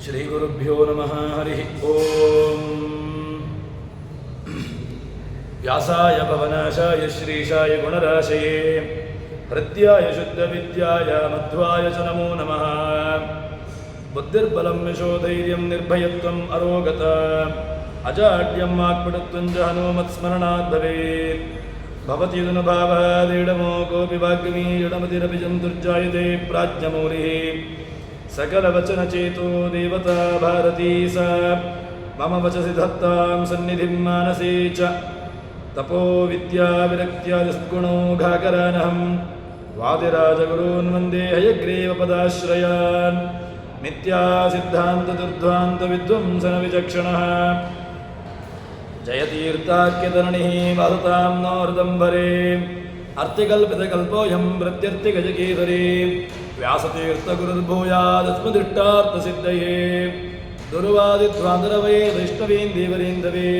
ಶ್ರೀಗುರುಭ್ಯೋ ನಮಃ. ಹರಿ ಓಂ. ವ್ಯಾಸಾಯ ಭವನಾಶಾಯ ಶ್ರೀಶಾಯ ಗುಣರಾಶಯೇ ಹೃದ್ಯಾಯ ಶುದ್ಧವಿದ್ಯಾಯ ಮಧ್ವಾಯ ಚ ನಮೋ ನಮಃ. ಬುದ್ಧಿರ್ಬಲಂ ಯಶೋಧೈರ್ಯಂ ನಿರ್ಭಯತ್ವಂ ಅರೋಗತ ಅಜಾಡ್ಯಂ ವಾಕ್ಪಟುತ್ವಂ ಚ ಹನುಮತ್ಸ್ಮರಣಾತ್ ಭವೇತ್. ಭವತಿ ನುಭಾವಾದೇಡಮೋ ಕೋಪಿ ವಾಗ್ಮೀಡಮತಿರಪಿ ಜಂತುರ್ಜಾಯತೆ ಪ್ರಾಜ್ಞಮೌಲಿಃ. सकलवचनचेतो देवता भारती सा मम वचसि धत्तां सन्निधिं मानसे च. तपो विद्या विरक्त्यादिसद्गुणौघाकरानहं वादिराजगुरून् वन्दे हयग्रीवपदाश्रयान्. मिथ्यासिद्धान्तदुर्ध्वान्तविध्वंसनविचक्षणः जयतीर्थाख्यतरणिः वासतां नो हृदम्बरे. अर्थिकल्पितकल्पोऽयं प्रत्यर्थिगजकेसरी व्यासतीर्थगुरुर्भूयादस्मदिष्टार्थसिद्धये. दुर्वादिध्वान्तरवये वैष्णवीं देवरीन्दवे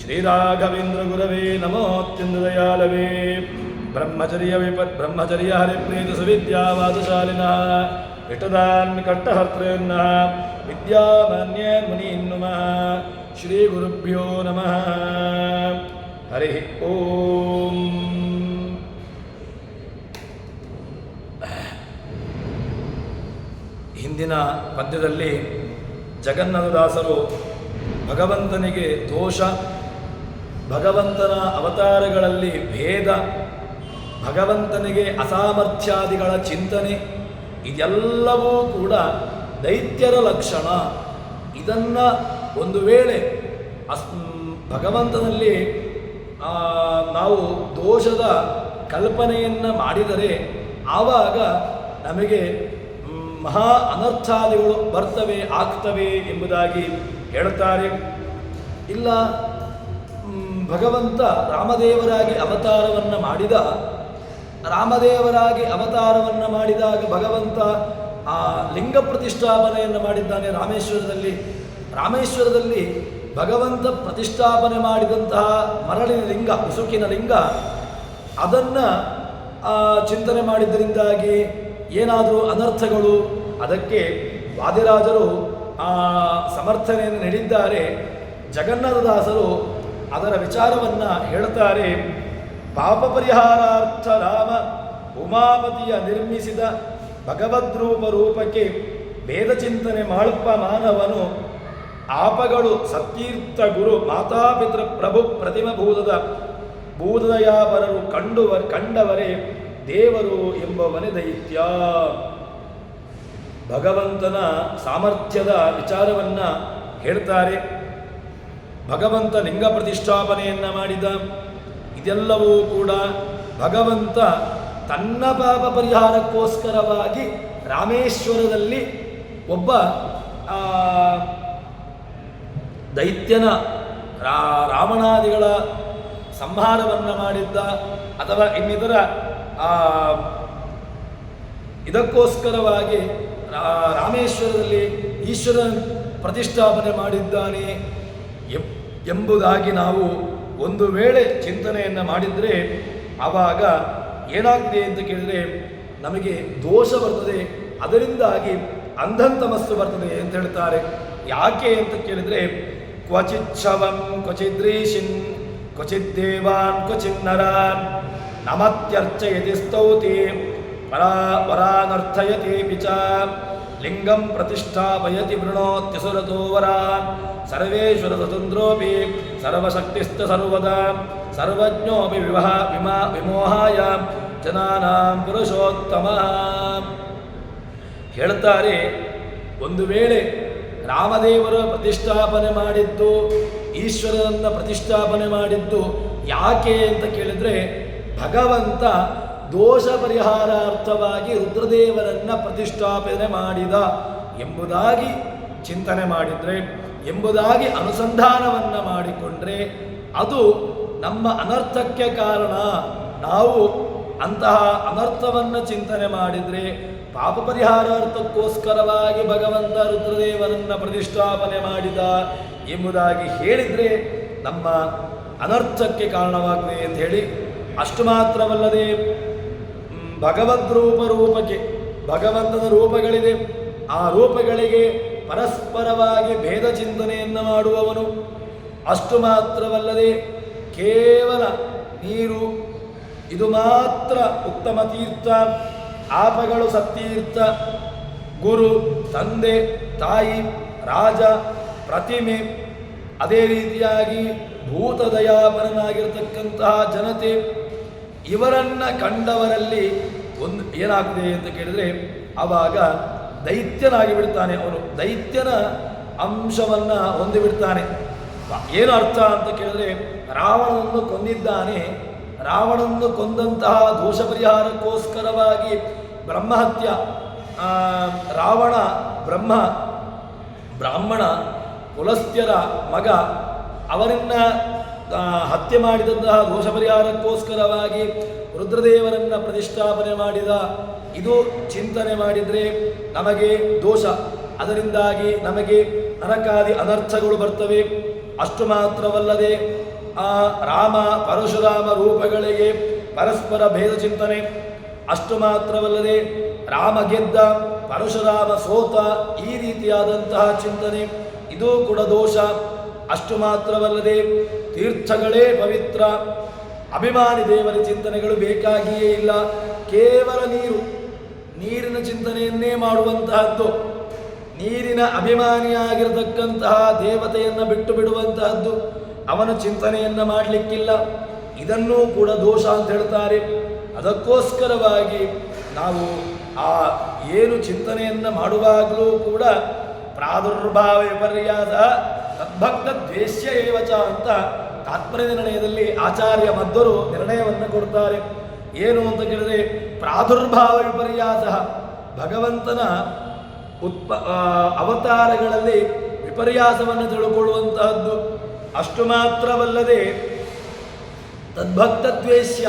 श्रीराघवेन्द्रगुरवे नमोऽत्यन्तदयालवे. ब्रह्मचर्य हरिप्रीतसुविद्यावादशालिनः इष्टदान् कष्टहर्तॄन्नः विद्यामान्यान् मुनीन् नुमः. श्रीगुरुभ्यो नमः. हरिः ओम्. ಹಿಂದಿನ ಪದ್ಯದಲ್ಲಿ ಜಗನ್ನಾಥದಾಸರು ಭಗವಂತನಿಗೆ ದೋಷ, ಭಗವಂತನ ಅವತಾರಗಳಲ್ಲಿ ಭೇದ, ಭಗವಂತನಿಗೆ ಅಸಾಮರ್ಥ್ಯಾದಿಗಳ ಚಿಂತನೆ, ಇದೆಲ್ಲವೂ ಕೂಡ ದೈತ್ಯರ ಲಕ್ಷಣ. ಇದನ್ನು ಒಂದು ವೇಳೆ ಭಗವಂತನಲ್ಲಿ ನಾವು ದೋಷದ ಕಲ್ಪನೆಯನ್ನು ಮಾಡಿದರೆ ಆವಾಗ ನಮಗೆ ಮಹಾ ಅನರ್ಥಾದಿಗಳು ಬರ್ತವೆ, ಆಗ್ತವೆ ಎಂಬುದಾಗಿ ಹೇಳುತ್ತಾರೆ. ಇಲ್ಲ, ಭಗವಂತ ರಾಮದೇವರಾಗಿ ಅವತಾರವನ್ನು ಮಾಡಿದಾಗ ಭಗವಂತ ಆ ಲಿಂಗ ಪ್ರತಿಷ್ಠಾಪನೆಯನ್ನು ಮಾಡಿದ್ದಾನೆ ರಾಮೇಶ್ವರದಲ್ಲಿ ಭಗವಂತ ಪ್ರತಿಷ್ಠಾಪನೆ ಮಾಡಿದಂತಹ ಮರಳಿನ ಲಿಂಗ, ಉಸುಕಿನ ಲಿಂಗ, ಅದನ್ನು ಚಿಂತನೆ ಮಾಡಿದ್ದರಿಂದಾಗಿ ಏನಾದರೂ ಅನರ್ಥಗಳು, ಅದಕ್ಕೆ ವಾದಿರಾಜರು ಸಮರ್ಥನೆಯನ್ನು ನೀಡಿದ್ದಾರೆ. ಜಗನ್ನಾಥದಾಸರು ಅದರ ವಿಚಾರವನ್ನು ಹೇಳುತ್ತಾರೆ. ಪಾಪ ಪರಿಹಾರಾರ್ಥ ರಾಮ ಉಮಾಪತಿಯ ನಿರ್ಮಿಸಿದ ರೂಪಕ್ಕೆ ಭೇದ ಚಿಂತನೆ ಮಾಳ್ಪ ಮಾನವನು. ಆಪಗಳು ಸತ್ತೀರ್ಥ ಗುರು ಮಾತಾಪಿತೃ ಪ್ರಭು ಪ್ರತಿಮಭೂತದ ಭೂತದಯಾಪರರು ಕಂಡವರೇ ದೇವರು ಎಂಬವನೇ ದೈತ್ಯ. ಭಗವಂತನ ಸಾಮರ್ಥ್ಯದ ವಿಚಾರವನ್ನು ಹೇಳ್ತಾರೆ. ಭಗವಂತ ಲಿಂಗ ಪ್ರತಿಷ್ಠಾಪನೆಯನ್ನು ಮಾಡಿದ. ಇದೆಲ್ಲವೂ ಕೂಡ ಭಗವಂತ ತನ್ನ ಪಾಪ ಪರಿಹಾರಕ್ಕೋಸ್ಕರವಾಗಿ ರಾಮೇಶ್ವರದಲ್ಲಿ ಒಬ್ಬ ದೈತ್ಯನ ರಾವಣಾದಿಗಳ ಸಂಹಾರವನ್ನು ಮಾಡಿದ್ದ, ಅಥವಾ ಇನ್ನಿತರ ಇದಕ್ಕೋಸ್ಕರವಾಗಿ ರಾಮೇಶ್ವರದಲ್ಲಿ ಈಶ್ವರನ ಪ್ರತಿಷ್ಠಾಪನೆ ಮಾಡಿದ್ದಾನೆ ಎಂಬುದಾಗಿ ನಾವು ಒಂದು ವೇಳೆ ಚಿಂತನೆಯನ್ನು ಮಾಡಿದರೆ ಆವಾಗ ಏನಾಗ್ತದೆ ಅಂತ ಕೇಳಿದರೆ ನಮಗೆ ದೋಷ ಬರ್ತದೆ, ಅದರಿಂದಾಗಿ ಅಂಧಂತಮಸ್ಸು ಬರ್ತದೆ ಅಂತ ಹೇಳ್ತಾರೆ. ಯಾಕೆ ಅಂತ ಕೇಳಿದರೆ ಕ್ವಚಿಚ್ಛವಂ ಕ್ವಚಿದ್ರೀಶಿನ್ ಕ್ವಚಿದ್ದೇವಾನ್ ಕ್ವಚಿನ್ನರಾನ್ ನಮತ್ಯರ್ಚಯತಿ ಸ್ತೌತಿ ವರಾನರ್ಥಯತಿ ಚ. ಲಿಂಗಂ ಪ್ರತಿಷ್ಠಾಪಯತಿ ವೃಣೋತ್ಯಸುರತೋ ವರಾನ್. ಸರ್ವೇಶ್ವರ ಸ್ವತಂತ್ರೋಪಿ ಸರ್ವಶಕ್ತಿಸ್ಥ ಸರ್ವದಾ ಸರ್ವಜ್ಞೋಪಿ ವಿಮೋಹಾಯ ಜನಾನಾಂ ಪುರುಷೋತ್ತಮ. ಹೇಳ್ತಾರೆ, ಒಂದು ವೇಳೆ ರಾಮದೇವರ ಪ್ರತಿಷ್ಠಾಪನೆ ಮಾಡಿದ್ದು, ಈಶ್ವರನನ್ನು ಪ್ರತಿಷ್ಠಾಪನೆ ಮಾಡಿದ್ದು ಯಾಕೆ ಅಂತ ಕೇಳಿದರೆ ಭಗವಂತ ದೋಷ ಪರಿಹಾರಾರ್ಥವಾಗಿ ರುದ್ರದೇವರನ್ನು ಪ್ರತಿಷ್ಠಾಪನೆ ಮಾಡಿದ ಎಂಬುದಾಗಿ ಚಿಂತನೆ ಮಾಡಿದರೆ, ಎಂಬುದಾಗಿ ಅನುಸಂಧಾನವನ್ನು ಮಾಡಿಕೊಂಡ್ರೆ ಅದು ನಮ್ಮ ಅನರ್ಥಕ್ಕೆ ಕಾರಣ. ನಾವು ಅಂತಹ ಅನರ್ಥವನ್ನು ಚಿಂತನೆ ಮಾಡಿದರೆ, ಪಾಪ ಪರಿಹಾರಾರ್ಥಕ್ಕೋಸ್ಕರವಾಗಿ ಭಗವಂತ ರುದ್ರದೇವರನ್ನು ಪ್ರತಿಷ್ಠಾಪನೆ ಮಾಡಿದ ಎಂಬುದಾಗಿ ಹೇಳಿದರೆ ನಮ್ಮ ಅನರ್ಥಕ್ಕೆ ಕಾರಣವಾಗಿದೆ ಅಂತ ಹೇಳಿ, ಅಷ್ಟು ಮಾತ್ರವಲ್ಲದೆ ರೂಪಕ್ಕೆ ಭಗವಂತನ ರೂಪಗಳಿದೆ. ಆ ರೂಪಗಳಿಗೆ ಪರಸ್ಪರವಾಗಿ ಭೇದ ಚಿಂತನೆಯನ್ನು ಮಾಡುವವನು. ಅಷ್ಟು ಮಾತ್ರವಲ್ಲದೆ ಕೇವಲ ನೀರು ಇದು ಮಾತ್ರ ಉತ್ತಮ ತೀರ್ಥ, ಆಪಗಳು ಸತ್ತೀರ್ಥ, ಗುರು, ತಂದೆ, ತಾಯಿ, ರಾಜ, ಪ್ರತಿಮೆ, ಅದೇ ರೀತಿಯಾಗಿ ಭೂತದಯಾಪರನಾಗಿರ್ತಕ್ಕಂತಹ ಜನತೆ, ಇವರನ್ನ ಕಂಡವರಲ್ಲಿ ಒಂದು ಏನಾಗ್ತದೆ ಅಂತ ಕೇಳಿದರೆ ಆವಾಗ ದೈತ್ಯನಾಗಿ ಬಿಡ್ತಾನೆ. ಅವನು ದೈತ್ಯನ ಅಂಶವನ್ನು ಹೊಂದಿಬಿಡ್ತಾನೆ. ಏನು ಅರ್ಥ ಅಂತ ಕೇಳಿದ್ರೆ, ರಾವಣನನ್ನು ಕೊಂದಿದ್ದಾನೆ. ರಾವಣನನ್ನು ಕೊಂದಂತಹ ದೋಷ ಪರಿಹಾರಕ್ಕೋಸ್ಕರವಾಗಿ ಬ್ರಹ್ಮಹತ್ಯ, ರಾವಣ ಬ್ರಾಹ್ಮಣ ಪುಲಸ್ತ್ಯರ ಮಗ, ಅವರನ್ನ ಹತ್ಯೆ ಮಾಡಿದಂತಹ ದೋಷ ಪರಿಹಾರಕ್ಕೋಸ್ಕರವಾಗಿ ರುದ್ರದೇವರನ್ನ ಪ್ರತಿಷ್ಠಾಪನೆ ಮಾಡಿದ. ಇದು ಚಿಂತನೆ ಮಾಡಿದರೆ ನಮಗೆ ದೋಷ, ಅದರಿಂದಾಗಿ ನಮಗೆ ನರಕಾದಿ ಅನರ್ಥಗಳು ಬರ್ತವೆ. ಅಷ್ಟು ಮಾತ್ರವಲ್ಲದೆ ಆ ರಾಮ ಪರಶುರಾಮ ರೂಪಗಳಿಗೆ ಪರಸ್ಪರ ಭೇದ ಚಿಂತನೆ. ಅಷ್ಟು ಮಾತ್ರವಲ್ಲದೆ ರಾಮ ಗೆದ್ದ, ಪರಶುರಾಮ ಸೋತ, ಈ ರೀತಿಯಾದಂತಹ ಚಿಂತನೆ ಇದು ಕೂಡ ದೋಷ. ಅಷ್ಟು ಮಾತ್ರವಲ್ಲದೆ ತೀರ್ಥಗಳೇ ಪವಿತ್ರ, ಅಭಿಮಾನಿ ದೇವರ ಚಿಂತನೆಗಳು ಬೇಕಾಗಿಯೇ ಇಲ್ಲ. ಕೇವಲ ನೀರಿನ ಚಿಂತನೆಯನ್ನೇ ಮಾಡುವಂತಹದ್ದು, ನೀರಿನ ಅಭಿಮಾನಿಯಾಗಿರತಕ್ಕಂತಹ ದೇವತೆಯನ್ನು ಬಿಟ್ಟು ಬಿಡುವಂತಹದ್ದು, ಅವನ ಚಿಂತನೆಯನ್ನು ಮಾಡಲಿಕ್ಕಿಲ್ಲ. ಇದನ್ನೂ ಕೂಡ ದೋಷ ಅಂತ ಹೇಳ್ತಾರೆ. ಅದಕ್ಕೋಸ್ಕರವಾಗಿ ನಾವು ಆ ಏನು ಚಿಂತನೆಯನ್ನು ಮಾಡುವಾಗಲೂ ಕೂಡ ಪ್ರಾದುರ್ಭಾವ ವಿಪರ್ಯಾಸ ತದ್ಭಕ್ತ ದ್ವೇಷ್ಯ ಏವಚ ಅಂತ ತಾತ್ಪರ್ಯ ನಿರ್ಣಯದಲ್ಲಿ ಆಚಾರ್ಯ ಮಧ್ವರು ನಿರ್ಣಯವನ್ನು ಕೊಡ್ತಾರೆ. ಏನು ಅಂತ ಕೇಳಿದ್ರೆ, ಪ್ರಾದುರ್ಭಾವ ವಿಪರ್ಯಾಸ, ಭಗವಂತನ ಅವತಾರಗಳಲ್ಲಿ ವಿಪರ್ಯಾಸವನ್ನು ತಿಳ್ಕೊಳ್ಳುವಂತಹದ್ದು. ಅಷ್ಟು ಮಾತ್ರವಲ್ಲದೆ ತದ್ಭಕ್ತ ದ್ವೇಷ್ಯ,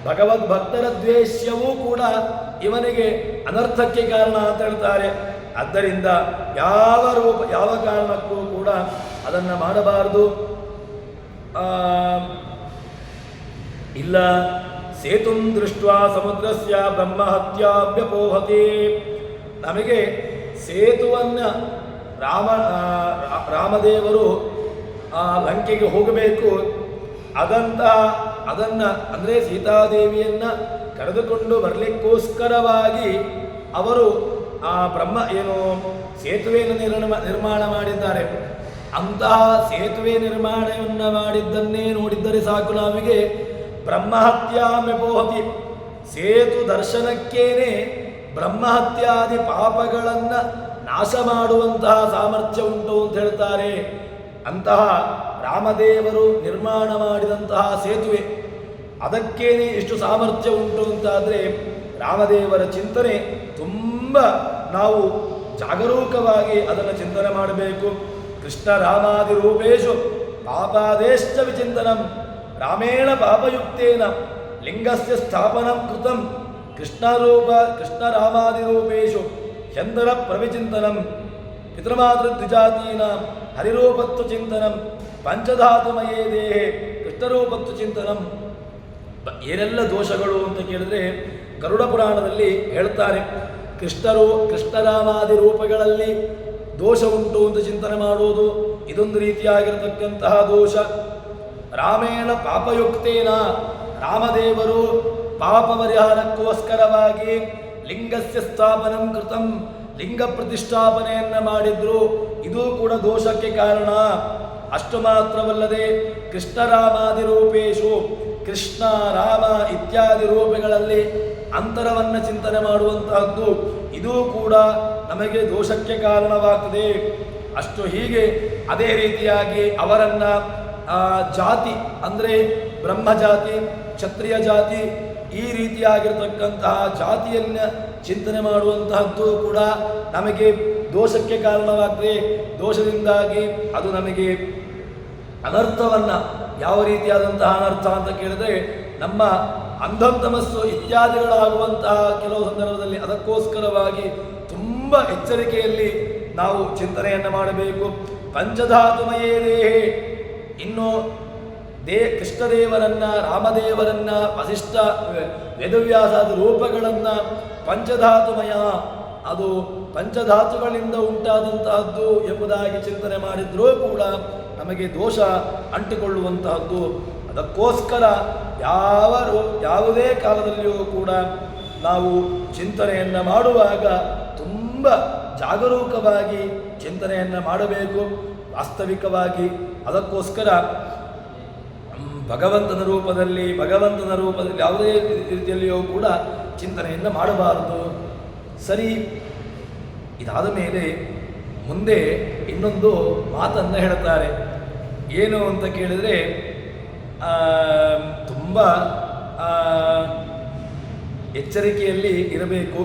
ಭಗವದ್ಭಕ್ತರ ದ್ವೇಷ್ಯವೂ ಕೂಡ ಇವನಿಗೆ ಅನರ್ಥಕ್ಕೆ ಕಾರಣ ಅಂತ ಹೇಳ್ತಾರೆ. ಆದ್ದರಿಂದ ಯಾವ ಕಾರಣಕ್ಕೂ ಕೂಡ ಅದನ್ನು ಮಾಡಬಾರದು. ಇಲ್ಲ ಸೇತುಂ ದೃಷ್ಟ್ವಾ ಸಮುದ್ರಸ್ಯ ಬ್ರಹ್ಮಹತ್ಯಾವ್ಯಪೋಹತೆ. ನಮಗೆ ಸೇತುವನ್ನು ರಾಮದೇವರು ಲಂಕೆಗೆ ಹೋಗಬೇಕು, ಅದನ್ನು ಅಂದರೆ ಸೀತಾದೇವಿಯನ್ನು ಕರೆದುಕೊಂಡು ಬರಲಿಕ್ಕೋಸ್ಕರವಾಗಿ ಅವರು ಆ ಸೇತುವೆಯನ್ನು ನಿರ್ಮಾಣ ಮಾಡಿದ್ದಾರೆ. ಅಂತಹ ಸೇತುವೆ ನಿರ್ಮಾಣವನ್ನು ಮಾಡಿದ್ದನ್ನೇ ನೋಡಿದ್ದರೆ ಸಾಕು, ನಮಗೆ ಬ್ರಹ್ಮಹತ್ಯಾಮೆಪೋಹತಿ, ಸೇತು ದರ್ಶನಕ್ಕೇನೆ ಬ್ರಹ್ಮಹತ್ಯಾದಿ ಪಾಪಗಳನ್ನು ನಾಶ ಮಾಡುವಂತಹ ಸಾಮರ್ಥ್ಯ ಉಂಟು ಅಂತ ಹೇಳ್ತಾರೆ. ಅಂತಹ ರಾಮದೇವರು ನಿರ್ಮಾಣ ಮಾಡಿದಂತಹ ಸೇತುವೆ, ಅದಕ್ಕೇನೆ ಎಷ್ಟು ಸಾಮರ್ಥ್ಯ ಉಂಟು ಅಂತಾದರೆ ರಾಮದೇವರ ಚಿಂತನೆ ತುಂಬ ನಾವು ಜಾಗರೂಕವಾಗಿ ಅದನ್ನು ಚಿಂತನೆ ಮಾಡಬೇಕು. ಕೃಷ್ಣ ರಾಮಾದಿ ರೂಪೇಶು ಪಾಪಾದೇಶ್ಚ ವಿಚಿಂತನಂ ರಾಮೇಣ ಪಾಪಯುಕ್ತೇನ ಲಿಂಗಸ್ಯ ಸ್ಥಾಪನಂ ಕೃತಂ ಕೃಷ್ಣ ರಾಮಾದಿ ರೂಪೇಶು ಚಂದರ ಪ್ರವಿಚಿಂತನಂ ಪಿತೃಮಾತೃದ್ವಿಜಾತೀನಾಂ ಹರಿರೂಪತ್ವ ಚಿಂತನಂ ಪಂಚಧಾತುಮಯೇ ದೇಹೆ ಕೃಷ್ಣರೂಪತ್ವ ಚಿಂತನಂ. ಏನೆಲ್ಲ ದೋಷಗಳು ಅಂತ ಕೇಳಿದ್ರೆ ಗರುಡ ಪುರಾಣದಲ್ಲಿ ಹೇಳ್ತಾರೆ. ಕೃಷ್ಣರಾಮಾದಿ ರೂಪಗಳಲ್ಲಿ ದೋಷ ಉಂಟು ಅಂತ ಚಿಂತನೆ ಮಾಡುವುದು ಇದೊಂದು ರೀತಿಯಾಗಿರತಕ್ಕಂತಹ ದೋಷ. ರಾಮೇಣ ಪಾಪಯುಕ್ತೇನ, ರಾಮದೇವರು ಪಾಪ ಪರಿಹಾರಕ್ಕೋಸ್ಕರವಾಗಿ ಲಿಂಗಸ್ಯ ಸ್ಥಾಪನಂ ಕೃತಂ, ಲಿಂಗ ಪ್ರತಿಷ್ಠಾಪನೆಯನ್ನು ಮಾಡಿದ್ರು, ಇದು ಕೂಡ ದೋಷಕ್ಕೆ ಕಾರಣ. ಅಷ್ಟು ಮಾತ್ರವಲ್ಲದೆ ಕೃಷ್ಣರಾಮಾದಿ ರೂಪೇಶು, ಕೃಷ್ಣ ರಾಮ ಇತ್ಯಾದಿ ರೂಪಗಳಲ್ಲಿ ಅಂತರವನ್ನು ಚಿಂತನೆ ಮಾಡುವಂತಹದ್ದು, ಇದೂ ಕೂಡ ನಮಗೆ ದೋಷಕ್ಕೆ ಕಾರಣವಾಗ್ತದೆ. ಅಷ್ಟು ಹೀಗೆ ಅದೇ ರೀತಿಯಾಗಿ ಅವರನ್ನು ಜಾತಿ ಅಂದರೆ ಬ್ರಹ್ಮಜಾತಿ, ಕ್ಷತ್ರಿಯ ಜಾತಿ, ಈ ರೀತಿಯಾಗಿರ್ತಕ್ಕಂತಹ ಜಾತಿಯನ್ನು ಚಿಂತನೆ ಮಾಡುವಂತಹದ್ದು ಕೂಡ ನಮಗೆ ದೋಷಕ್ಕೆ ಕಾರಣವಾಗ್ತದೆ. ದೋಷದಿಂದಾಗಿ ಅದು ನಮಗೆ ಅನರ್ಥವನ್ನು, ಯಾವ ರೀತಿಯಾದಂತಹ ಅನರ್ಥ ಅಂತ ಕೇಳಿದ್ರೆ ನಮ್ಮ ಅಂಧಂತಮಸ್ಸು ಇತ್ಯಾದಿಗಳಾಗುವಂತಹ ಕೆಲವು ಸಂದರ್ಭದಲ್ಲಿ ಅದಕ್ಕೋಸ್ಕರವಾಗಿ ತುಂಬ ಎಚ್ಚರಿಕೆಯಲ್ಲಿ ನಾವು ಚಿಂತನೆಯನ್ನು ಮಾಡಬೇಕು. ಪಂಚಧಾತುಮಯೇ ದೇಹೆ, ಇನ್ನು ಕೃಷ್ಣದೇವರನ್ನ, ರಾಮದೇವರನ್ನ, ವಸಿಷ್ಠ ವೇದವ್ಯಾಸಾದ ರೂಪಗಳನ್ನು ಪಂಚಧಾತುಮಯ ಅದು ಪಂಚಧಾತುಗಳಿಂದ ಉಂಟಾದಂತಹದ್ದು ಎಂಬುದಾಗಿ ಚಿಂತನೆ ಮಾಡಿದ್ರೂ ಕೂಡ ನಮಗೆ ದೋಷ ಅಂಟಿಕೊಳ್ಳುವಂತಹದ್ದು. ಅದಕ್ಕೋಸ್ಕರ ಯಾವುದೇ ಕಾಲದಲ್ಲಿಯೂ ಕೂಡ ನಾವು ಚಿಂತನೆಯನ್ನು ಮಾಡುವಾಗ ತುಂಬ ಜಾಗರೂಕವಾಗಿ ಚಿಂತನೆಯನ್ನು ಮಾಡಬೇಕು ವಾಸ್ತವಿಕವಾಗಿ. ಅದಕ್ಕೋಸ್ಕರ ಭಗವಂತನ ರೂಪದಲ್ಲಿ ಯಾವುದೇ ರೀತಿಯಲ್ಲಿಯೂ ಕೂಡ ಚಿಂತನೆಯನ್ನು ಮಾಡಬಾರದು. ಸರಿ, ಇದಾದ ಮೇಲೆ ಮುಂದೆ ಇನ್ನೊಂದು ಮಾತನ್ನು ಹೇಳ್ತಾರೆ. ಏನು ಅಂತ ಕೇಳಿದರೆ ತುಂಬ ಎಚ್ಚರಿಕೆಯಲ್ಲಿ ಇರಬೇಕು.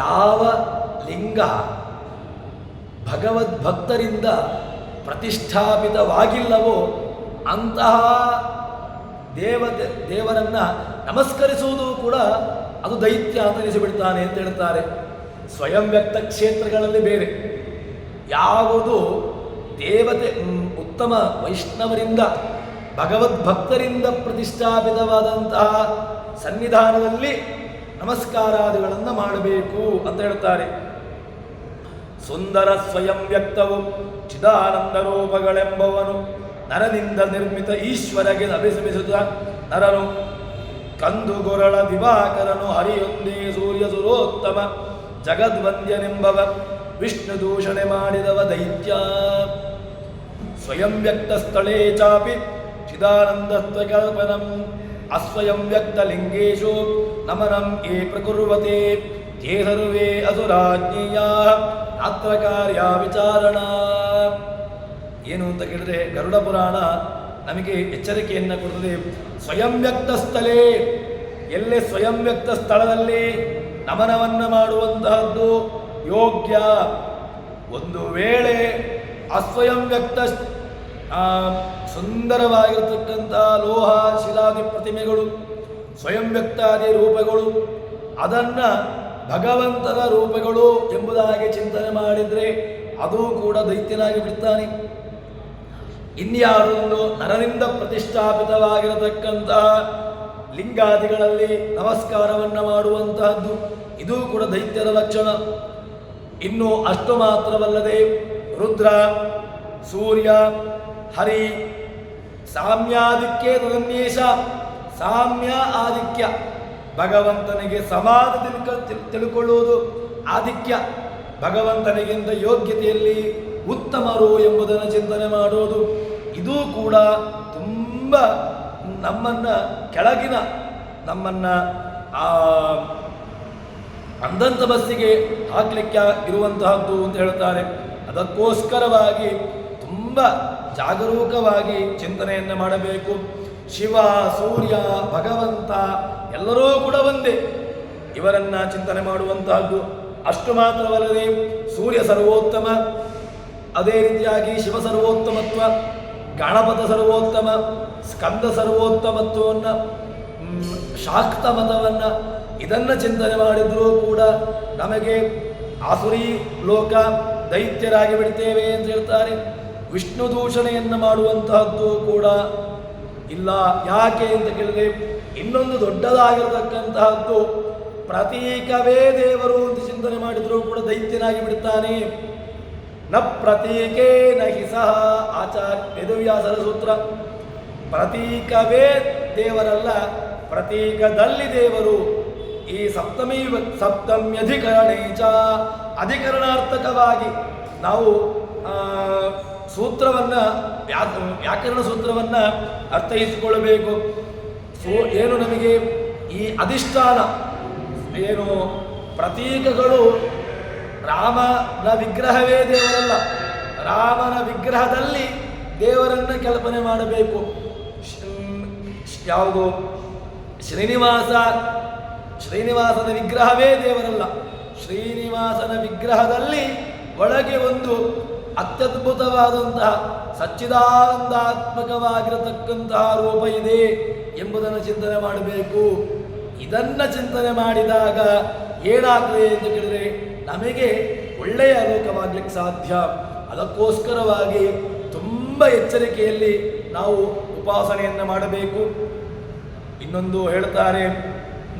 ಯಾವ ಲಿಂಗ ಭಗವದ್ಭಕ್ತರಿಂದ ಪ್ರತಿಷ್ಠಾಪಿತವಾಗಿಲ್ಲವೋ ಅಂತಹ ದೇವರನ್ನು ನಮಸ್ಕರಿಸುವುದು ಕೂಡ ಅದು ದೈತ್ಯ ಅಂತ ಅನಿಸಿಬಿಡ್ತಾನೆ ಅಂತ ಹೇಳ್ತಾರೆ. ಸ್ವಯಂ ವ್ಯಕ್ತ ಕ್ಷೇತ್ರಗಳಲ್ಲಿ ಬೇರೆ, ಯಾವುದು ದೇವತೆ ಉತ್ತಮ ವೈಷ್ಣವರಿಂದ ಭಗವದ್ಭಕ್ತರಿಂದ ಪ್ರತಿಷ್ಠಾಪಿತವಾದಂತಹ ಸನ್ನಿಧಾನದಲ್ಲಿ ನಮಸ್ಕಾರಾದಿಗಳನ್ನು ಮಾಡಬೇಕು ಅಂತ ಹೇಳ್ತಾರೆ. ಸುಂದರ ಸ್ವಯಂ ವ್ಯಕ್ತವು ಚಿದಾನಂದ ರೂಪಗಳೆಂಬವನು ನರನಿಂದ ನಿರ್ಮಿತ ಈಶ್ವರಗೆ ಅಭಿಸಮಿಸುತ್ತ ನರನು ಕಂದುಗೊರಳ ದಿವಾಕರನು ಹರಿಯೊಂದೇ ಸೂರ್ಯ ಸುರೋತ್ತಮ ಜಗದ್ವಂದ್ಯನೆಂಬವ ವಿಷ್ಣು ದೂಷಣೆ ಮಾಡಿದವ ದೈತ್ಯ. ಸ್ವಯಂ ವ್ಯಕ್ತ ಸ್ಥಳೇ ಚಾಪಿ ಚಿದಾನಂದತ್ವಕಲ್ಪನಂ ಅಸ್ವಯಂ ವ್ಯಕ್ತ ಲಿಂಗೇಶು ನಮನಂ ಏ ಪ್ರಕುರ್ವತೆ ತೇ ಸರ್ವೇ ಅಸುರಾಜ್ಞೇಯ ಅತ್ರ ಕಾರ್ಯ ವಿಚಾರಣ. ಏನು ಅಂತ ಕೇಳಿದ್ರೆ ಗರುಡ ಪುರಾಣ ನಮಗೆ ಎಚ್ಚರಿಕೆಯನ್ನು ಕೊಡುತ್ತದೆ. ಸ್ವಯಂ ವ್ಯಕ್ತ ಸ್ಥಳೇ, ಎಲ್ಲೇ ಸ್ವಯಂ ವ್ಯಕ್ತ ಸ್ಥಳದಲ್ಲಿ ನಮನವನ್ನು ಮಾಡುವಂತಹದ್ದು ಯೋಗ್ಯ. ಒಂದು ವೇಳೆ ಅಸ್ವಯಂ ವ್ಯಕ್ತ ಸುಂದರವಾಗಿರತಕ್ಕಂತಹ ಲೋಹ ಶಿಲಾದಿ ಪ್ರತಿಮೆಗಳು ಸ್ವಯಂ ವ್ಯಕ್ತಾದಿ ರೂಪಗಳು ಅದನ್ನು ಭಗವಂತನ ರೂಪಗಳು ಎಂಬುದಾಗಿ ಚಿಂತನೆ ಮಾಡಿದರೆ ಅದು ಕೂಡ ದೈತ್ಯನಾಗಿ ಬಿಡ್ತಾನೆ. ಇನ್ಯಾರೊಂದು ನರನಿಂದ ಪ್ರತಿಷ್ಠಾಪಿತವಾಗಿರತಕ್ಕಂತಹ ಲಿಂಗಾದಿಗಳಲ್ಲಿ ನಮಸ್ಕಾರವನ್ನು ಮಾಡುವಂತಹದ್ದು ಇದು ಕೂಡ ದೈತ್ಯರ ಲಕ್ಷಣ. ಇನ್ನು ಅಷ್ಟು ಮಾತ್ರವಲ್ಲದೆ ರುದ್ರ, ಸೂರ್ಯ, ಹರಿ, ಸಾಮ್ಯಾದಿಕ್ಯ ತದನ್ಯೇಷ, ಸಾಮ್ಯ ಆದಿಕ್ಯ, ಭಗವಂತನಿಗೆ ಸಮಾನ ತಿಳ್ಕೊಳ್ಳುವುದು ಆದಿಕ್ಯ, ಭಗವಂತನಿಗಿಂತ ಯೋಗ್ಯತೆಯಲ್ಲಿ ಉತ್ತಮರು ಎಂಬುದನ್ನು ಚಿಂತನೆ ಮಾಡುವುದು ಇದು ಕೂಡ ತುಂಬ ನಮ್ಮನ್ನು ಕೆಳಗಿನ ನಮ್ಮನ್ನು ಅಂದಂತ ಬಸ್ಸಿಗೆ ಹಾಕಲಿಕ್ಕೆ ಇರುವಂತಹದ್ದು ಅಂತ ಹೇಳ್ತಾರೆ. ಅದಕ್ಕೋಸ್ಕರವಾಗಿ ತುಂಬ ಜಾಗರೂಕವಾಗಿ ಚಿಂತನೆಯನ್ನು ಮಾಡಬೇಕು. ಶಿವ, ಸೂರ್ಯ, ಭಗವಂತ ಎಲ್ಲರೂ ಕೂಡ ಒಂದೇ, ಇವರನ್ನು ಚಿಂತನೆ ಮಾಡುವಂತಹದ್ದು. ಅಷ್ಟು ಮಾತ್ರವಲ್ಲದೆ ಸೂರ್ಯ ಸರ್ವೋತ್ತಮ, ಅದೇ ರೀತಿಯಾಗಿ ಶಿವ ಸರ್ವೋತ್ತಮತ್ವ, ಗಣಪತ ಸರ್ವೋತ್ತಮ, ಸ್ಕಂದ ಸರ್ವೋತ್ತಮತ್ವವನ್ನು, ಶಾಕ್ತ ಮತವನ್ನು ಇದನ್ನು ಚಿಂತನೆ ಮಾಡಿದರೂ ಕೂಡ ನಮಗೆ ಆಸುರಿ ಲೋಕ ದೈತ್ಯರಾಗಿ ಬಿಡ್ತೇವೆ ಅಂತ ಹೇಳ್ತಾರೆ. ವಿಷ್ಣು ದೂಷಣೆಯನ್ನು ಮಾಡುವಂತಹದ್ದು ಕೂಡ ಇಲ್ಲ. ಯಾಕೆ ಅಂತ ಕೇಳಿದ್ರೆ ಇನ್ನೊಂದು ದೊಡ್ಡದಾಗಿರತಕ್ಕಂತಹದ್ದು ಪ್ರತೀಕವೇ ದೇವರು ಅಂತ ಚಿಂತನೆ ಮಾಡಿದರೂ ಕೂಡ ದೈತ್ಯನಾಗಿ ಬಿಡ್ತಾನೆ. ನ ಪ್ರತೀಕೇ ನ ಹಿ ಸಹ ಆಚಾರ್ಯ ವೇದವ್ಯಾಸರ ಸೂತ್ರ. ಪ್ರತೀಕವೇ ದೇವರಲ್ಲ, ಪ್ರತೀಕದಲ್ಲಿ ದೇವರು. ಈ ಸಪ್ತಮ್ಯಧಿಕರಣೇಚ ಅಧಿಕರಣಾರ್ಥಕವಾಗಿ ನಾವು ಸೂತ್ರವನ್ನು ವ್ಯಾಕರಣ ಸೂತ್ರವನ್ನು ಅರ್ಥೈಸಿಕೊಳ್ಳಬೇಕು. ಏನು ನಮಗೆ ಈ ಅಧಿಷ್ಠಾನ ಏನು ಪ್ರತೀಕಗಳು, ರಾಮನ ವಿಗ್ರಹವೇ ದೇವರಲ್ಲ, ರಾಮನ ವಿಗ್ರಹದಲ್ಲಿ ದೇವರನ್ನು ಕಲ್ಪನೆ ಮಾಡಬೇಕು. ಯಾವುದು ಶ್ರೀನಿವಾಸನ ವಿಗ್ರಹವೇ ದೇವರಲ್ಲ, ಶ್ರೀನಿವಾಸನ ವಿಗ್ರಹದಲ್ಲಿ ಒಳಗೆ ಒಂದು ಅತ್ಯದ್ಭುತವಾದಂತಹ ಸಚ್ಚಿದಾನಂದಾತ್ಮಕವಾಗಿರತಕ್ಕಂತಹ ರೂಪ ಇದೆ ಎಂಬುದನ್ನು ಚಿಂತನೆ ಮಾಡಬೇಕು. ಇದನ್ನು ಚಿಂತನೆ ಮಾಡಿದಾಗ ಏನಾಗ್ತದೆ ಎಂದು ಕೇಳಿದರೆ ನಮಗೆ ಒಳ್ಳೆಯ ಲೋಕವಾಗಲಿಕ್ಕೆ ಸಾಧ್ಯ. ಅದಕ್ಕೋಸ್ಕರವಾಗಿ ತುಂಬ ಎಚ್ಚರಿಕೆಯಲ್ಲಿ ನಾವು ಉಪಾಸನೆಯನ್ನು ಮಾಡಬೇಕು. ಇನ್ನೊಂದು ಹೇಳ್ತಾರೆ,